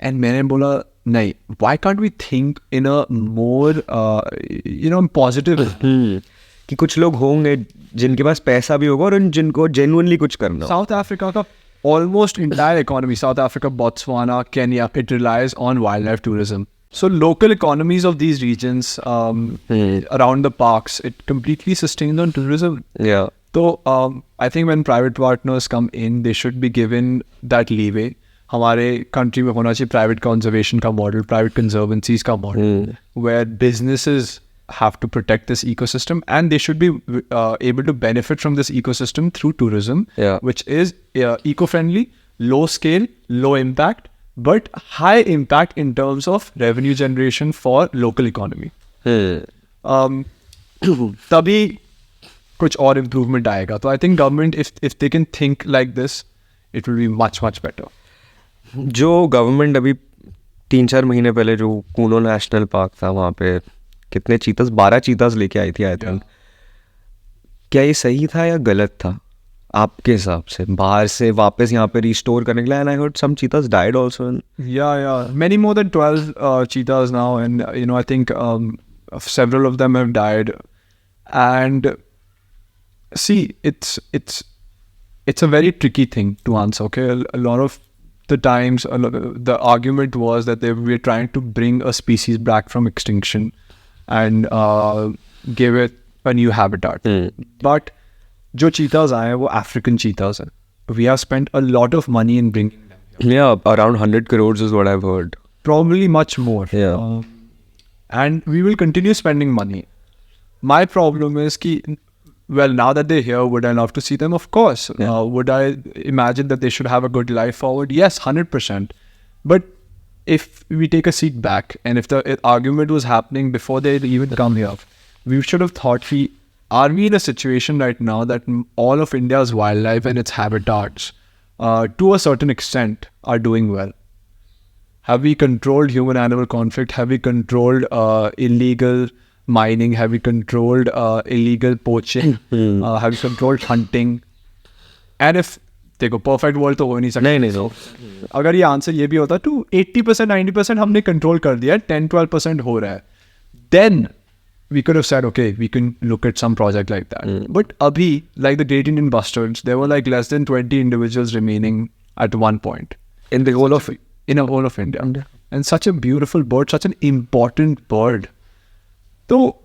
And मैंने बोला नहीं, why can't we think in a more positive
कि कुछ लोग होंगे जिनके पास पैसा भी होगा और जिनको genuinely कुछ करना.
South Africa का almost entire economy, South Africa, Botswana, Kenya, it relies on wildlife tourism. So local economies of these regions around the parks, it completely sustains on tourism.
Yeah.
So I think when private partners come in, they should be given that leeway. हमारे country में होना चाहिए private conservation का model, private conservancies का model, where businesses have to protect this ecosystem and they should be able to benefit from this ecosystem through tourism, which is eco-friendly, low scale, low impact, but high impact in terms of revenue generation for local economy. तभी कुछ और improvement आएगा. So I think government, if they can think like this, it will be much better.
जो government अभी 3-4 महीने पहले जो Kuno national park था वहाँ पे कितने चीतास 12 चीतास लेके आई थी आई थिंक. क्या ये सही था या गलत था आपके हिसाब से बाहर से वापस यहाँ पे रिस्टोर करने के लिए? And I heard some cheetahs died also.
Yeah, many more than 12 cheetahs now, and I think several of them have died. And see, it's a very tricky thing to answer. Okay, a lot of the times the argument was that they were trying to bring a species back from extinction and give it a new habitat. But जो cheetahs आए हैं वो African cheetahs हैं. We have spent a lot of money in bringing them here.
Yeah, around 100 crores is what I've heard.
Probably much more.
Yeah.
And we will continue spending money. My problem is कि well, now that they're here, would I love to see them? Of course. Would I imagine that they should have a good life forward? Yes, 100%. But if we take a seat back, and if the argument was happening before they even come here, we should have thought, are we in a situation right now that all of India's wildlife and its habitats, to a certain extent, are doing well? Have we controlled human-animal conflict? Have we controlled illegal mining? Have we controlled illegal poaching? Have we controlled hunting? And if देखो perfect world तो हो नहीं सकता
नहीं
अगर ये answer ये भी होता तो 80% 90% हमने कंट्रोल कर दिया 10-12% हो रहा है then we could have said okay we can look at some project like that but abhi like the Great Indian Bustards there were like less than 20 individuals remaining at one point
in the whole of
India and such a beautiful bird, such an important bird. So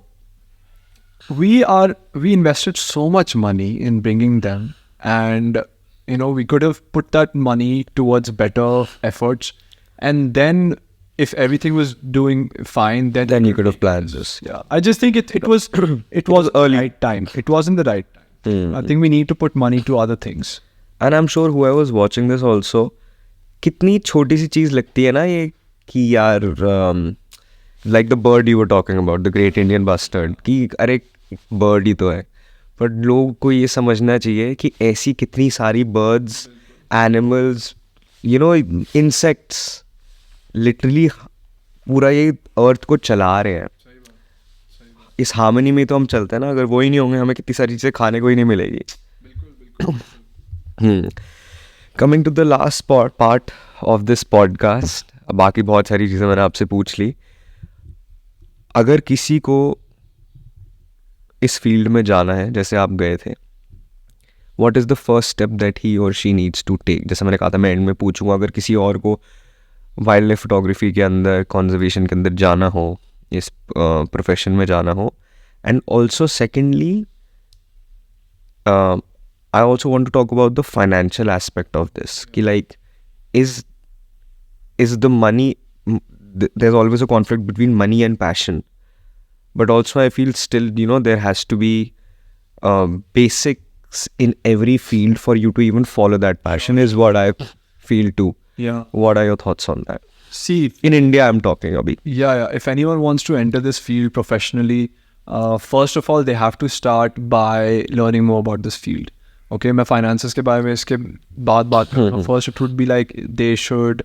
we invested so much money in bringing them, and we could have put that money towards better efforts, and then if everything was doing fine, then
you could have planned this.
Yeah, I just think it was early right time. It wasn't the right time. I think we need to put money to other things.
And I'm sure whoever's watching this also, कितनी छोटी सी चीज़ लगती है ना ये कि यार like the bird you were talking about, the Great Indian Bustard, कि अरे bird ही तो है, but लोग को ये समझना चाहिए कि ऐसी कितनी सारी birds, animals, insects, literally पूरा ये earth को चला रहे हैं. इस harmony में तो हम चलते हैं ना, अगर वो ही नहीं होंगे हमें कितनी सारी चीज़ें खाने को ही नहीं मिलेगी. Coming to the last part of this podcast, बाकी बहुत सारी चीज़ें मैंने आपसे पूछ ली. अगर किसी को इस फील्ड में जाना है जैसे आप गए थे, what is the first step that he or she needs to take? जैसे मैंने कहा था मैं एंड में पूछूंगा, अगर किसी और को वाइल्ड लाइफ फोटोग्राफी के अंदर, कंजर्वेशन के अंदर जाना हो, इस प्रोफेशन में जाना हो, and also secondly I also want to talk about the financial aspect of this. Ki like, is the money, there's always a conflict between money and passion. But also I feel still, there has to be basics in every field for you to even follow that passion is what I feel too.
Yeah.
What are your thoughts on that?
See,
in India, I'm talking abhi.
Yeah. If anyone wants to enter this field professionally, first of all, they have to start by learning more about this field. Okay, मैं finances के बारे में इसके बात कर रहा हूँ. First it would be like they should,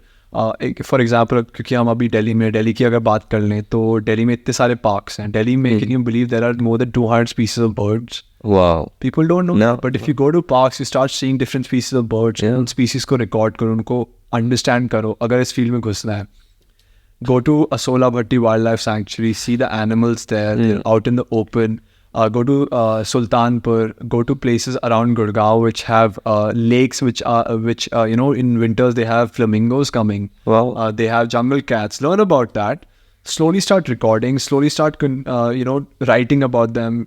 for example, क्योंकि हम अभी दिल्ली की अगर बात कर लें तो दिल्ली में इतने सारे parks हैं. दिल्ली में, can you believe there are more than 200 species of birds?
Wow.
People don't know that, but if you go to parks, you start seeing different species of birds. उन species को record करो, उनको understand करो. अगर इस field में घुसना है, go to Asola Bhatti Wildlife Sanctuary, see the animals there, they're out in the open. Go to Sultanpur, go to places around Gurgaon which have lakes which in winters they have flamingos coming.
Wow.
They have jungle cats. Learn about that. Slowly start recording. Slowly start writing about them,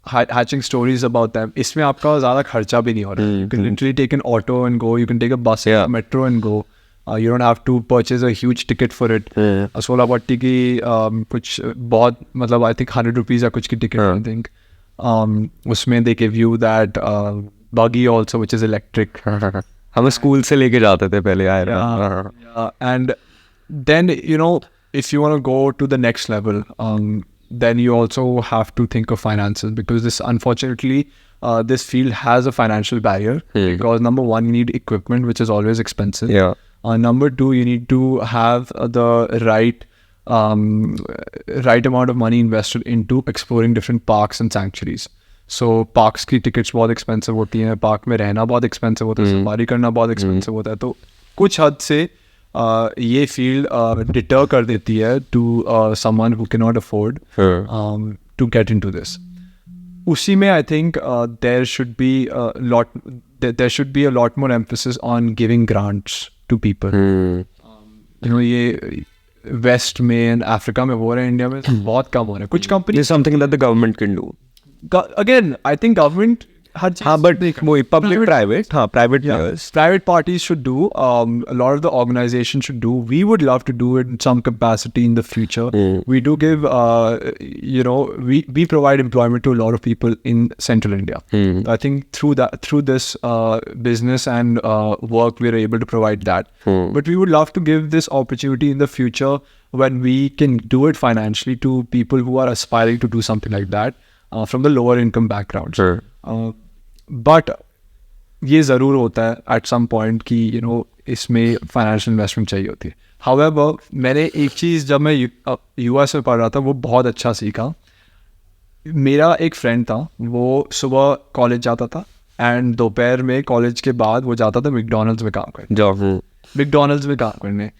hatching stories about them. इसमें आपका ज़्यादा खर्चा भी नहीं हो रहा. You can literally take an auto and go. You can take a bus, a metro and go. You don't have to purchase a huge ticket for it. Asola Bhatti की कुछ बहुत मतलब I think 100 rupees या कुछ की ticket I think. उसमें they give you that buggy also which is electric.
हमें school से लेके जाते थे पहले यार.
And then if you want to go to the next level, then you also have to think of finances, because this unfortunately this field has a financial barrier because number one, you need equipment which is always expensive.
Yeah.
Number two, you need to have the right amount of money invested into exploring different parks and sanctuaries. So parks की tickets बहुत expensive होती हैं, park में रहना बहुत expensive होता है, safari करना बहुत expensive होता है. तो कुछ हद से ये field deter कर देती है to someone who cannot afford to get into this. उसी में I think there should be a lot more emphasis on giving grants to people. ये West में and Africa में हो रहा है, India में बहुत कम हो रहा है. कुछ companies.
This is something that the government can do.
Again, I think government हर चीज
हाँ बट वो public private, हाँ private players.
Private parties should do. A lot of the organizations should do. We would love to do it in some capacity in the future. We do give, we provide employment to a lot of people in Central India. I think through this business and work, we're able to provide that. But we would love to give this opportunity in the future when we can do it financially to people who are aspiring to do something like that from the lower income backgrounds.
Sure.
But ये ज़रूर होता है at some point कि इसमें financial investment चाहिए होती है. However, मैंने एक चीज़ जब मैं US में पढ़ रहा था वो बहुत अच्छा सीखा. मेरा एक फ्रेंड था, वो सुबह कॉलेज जाता था एंड दोपहर में कॉलेज के बाद वो जाता था मैकडॉनल्ड्स में काम करने.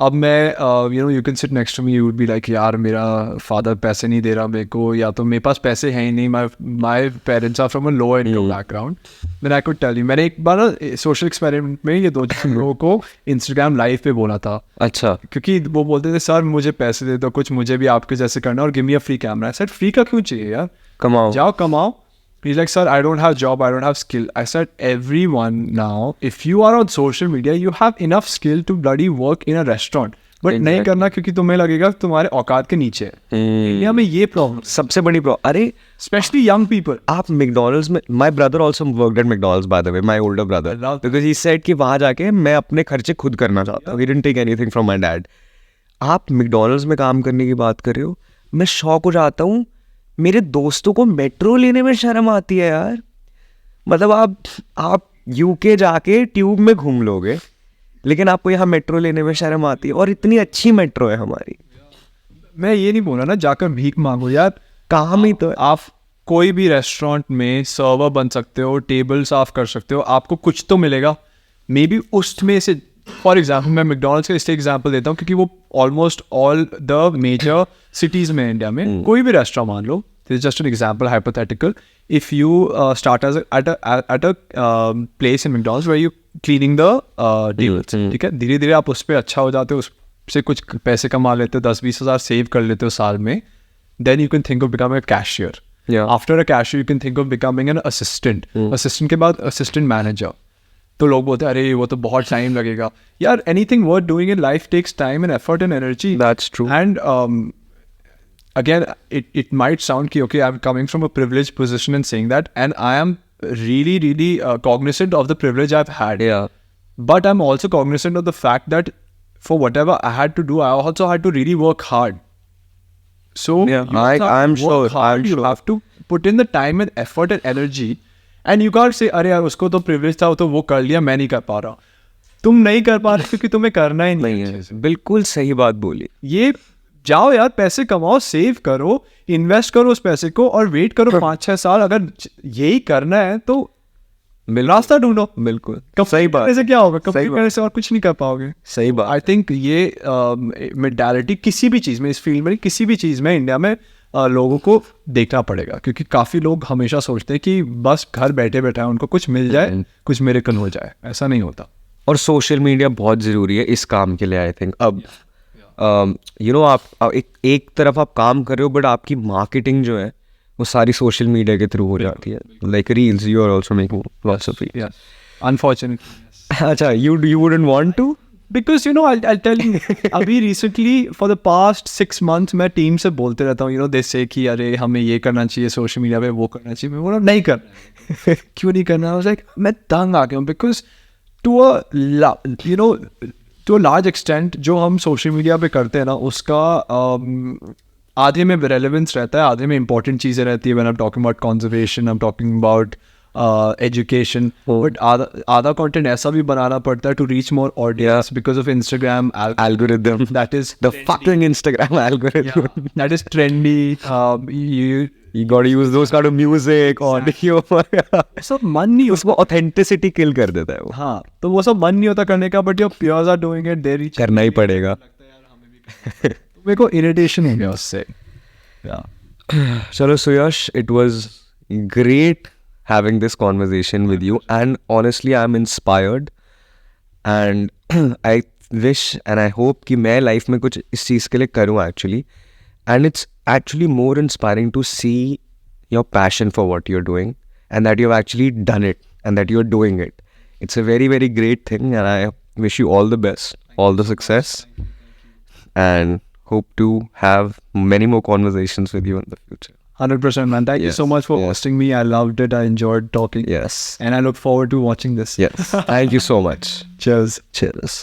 अब मैं you can sit next to me, you would be like यार मेरा फादर पैसे नहीं दे रहा मेरे को, या तो मेरे पास पैसे हैं ही नहीं, my parents are from a lower income background. Then I could tell you, मैंने एक बार ना सोशल एक्सपेरिमेंट में ये 2 लोगों को इंस्टाग्राम लाइव पे बोला था.
अच्छा.
क्योंकि वो बोलते थे सर मुझे पैसे दे दो, कुछ मुझे भी आपके जैसे करना और give me a free camera. I said free का क्यों चाहिए यार,
कमाओ,
जाओ कमाओ. He's like, sir, I don't have job, I don't have skill. I said, everyone now, if you are on social media, you have enough skill to bloody work in a restaurant. But नहीं करना क्योंकि तुम्हें लगेगा तुम्हारे औकात के नीचे है. इंडिया में ये प्रॉब्लम,
सबसे बड़ी प्रॉब्लम. अरे
स्पेशली यंग पीपल.
आप मैकडॉनल्ड्स में, my brother also worked eight McDonald's by the way, my older brother, because he said कि वहां जाके मैं अपने खर्चे खुद करना चाहता हूं. He didn't take anything from my dad. आप मैकडॉनल्ड्स में काम करने की बात कर रहे हो, मैं शॉक हो जाता हूँ. मेरे दोस्तों को मेट्रो लेने में शर्म आती है यार. मतलब आप यूके जाके ट्यूब में घूम लोगे, लेकिन आपको यहाँ मेट्रो लेने में शर्म आती है, और इतनी अच्छी मेट्रो है हमारी.
मैं ये नहीं बोल रहा ना जाकर भीख मांगो यार,
काम ही तो है.
आप कोई भी रेस्टोरेंट में सर्वर बन सकते हो, टेबल साफ कर सकते हो, आपको कुछ तो मिलेगा. मे बी उसमें से, फॉर एग्जाम्पल मैं मैकडॉनल्ड्स का इसलिए एग्जाम्पल देता हूँ क्योंकि वो almost all the major cities में इंडिया में कोई भी रेस्टोरेंट मान लो, this is just an example hypothetical. If you start at a place in McDonald's where you cleaning the tables, ठीक है, धीरे धीरे आप उस पर अच्छा हो जाते हो, उससे कुछ पैसे कमा लेते हो, 10-20 हज़ार सेव कर लेते हो साल में. Then you can think of becoming a cashier. After a cashier you can think of becoming an assistant. Assistant के बाद असिस्टेंट मैनेजर. तो लोग बोलते हैं अरे वो तो बहुत टाइम लगेगा यार. Anything worth doing in life takes time and effort and energy.
That's true.
And again, it might sound ki, okay, I'm coming from a privileged position and saying that, and I am really cognizant of the privilege I've had.
Yeah.
But I'm also cognizant of the fact that for whatever I had to do, I also had to really work hard. So
yeah,
I'm sure you have to put in the time and effort and energy, and you can't say अरे यार उसको तो privilege था तो वो कर लिया, मैं नहीं कर पा रहा. तुम नहीं कर पा रहे क्योंकि तुम्हें करना ही नहीं है.
बिल्कुल सही बात बोली.
ये जाओ यार, पैसे कमाओ, सेव करो, इन्वेस्ट करो उस पैसे को और वेट करो 5-6 साल. अगर यही करना है तो रास्ता ढूंढो.
बिल्कुल
कब
सही बात.
ऐसे क्या होगा, कब करने से और कुछ नहीं कर पाओगे.
सही बात.
आई थिंक ये मेंटालिटी किसी भी चीज़ में, इस फील्ड में किसी भी चीज़ में इंडिया में लोगों को देखना पड़ेगा, क्योंकि काफ़ी लोग हमेशा सोचते हैं कि बस घर बैठे बैठे उनको कुछ मिल जाए, कुछ मिरेकल हो जाए. ऐसा नहीं होता.
और सोशल मीडिया बहुत ज़रूरी है इस काम के लिए. आई थिंक अब आप एक तरफ आप काम कर रहे हो, बट आपकी मार्केटिंग जो है वो सारी सोशल मीडिया के थ्रू हो जाती है. Like reels, you are also making lots of reels.
Unfortunately.
अच्छा, you wouldn't want to?
Because I'll tell you, अभी recently for the past 6 months मैं टीम से बोलते रहता हूँ, they say कि अरे हमें ये करना चाहिए सोशल मीडिया पे, वो करना चाहिए. मैं बोला नहीं करना. क्यों नहीं करना? I was like, मैं तंग आ गया हूँ. Because to a large extent जो हम सोशल मीडिया पे करते हैं ना, उसका आधे में रेलेवेंस रहता है, आधे में इंपॉर्टेंट चीज़ें रहती है. when I'm talking about conservation, I'm talking about education, but आधा कंटेंट ऐसा भी बनाना पड़ता है to reach more audience because of Instagram
algorithm.
That is
the fucking Instagram algorithm.
Yeah, that is trendy.
You gotta use those kind of music, audio.
सब मन नहीं,
उसको authenticity kill कर देता है वो.
हाँ, तो वो सब मन नहीं होता करने का, but your peers are doing it, they reach.
करना ही पड़ेगा.
मेरे को irritation हो गया उससे.
चलो Suyash, it was great having this conversation with you, and honestly I'm inspired, and I wish and I hope कि मैं life में कुछ इस चीज़ के लिए करूँ actually, and it's actually more inspiring to see your passion for what you're doing and that you've actually done it and that you're doing it. It's a very, very great thing, and I wish you all the best, all the success, and hope to have many more conversations with you in the future.
100%, man. Thank you so much for hosting me. I loved it. I enjoyed talking.
Yes.
And I look forward to watching this.
Yes. Thank you so much.
Cheers.
Cheers.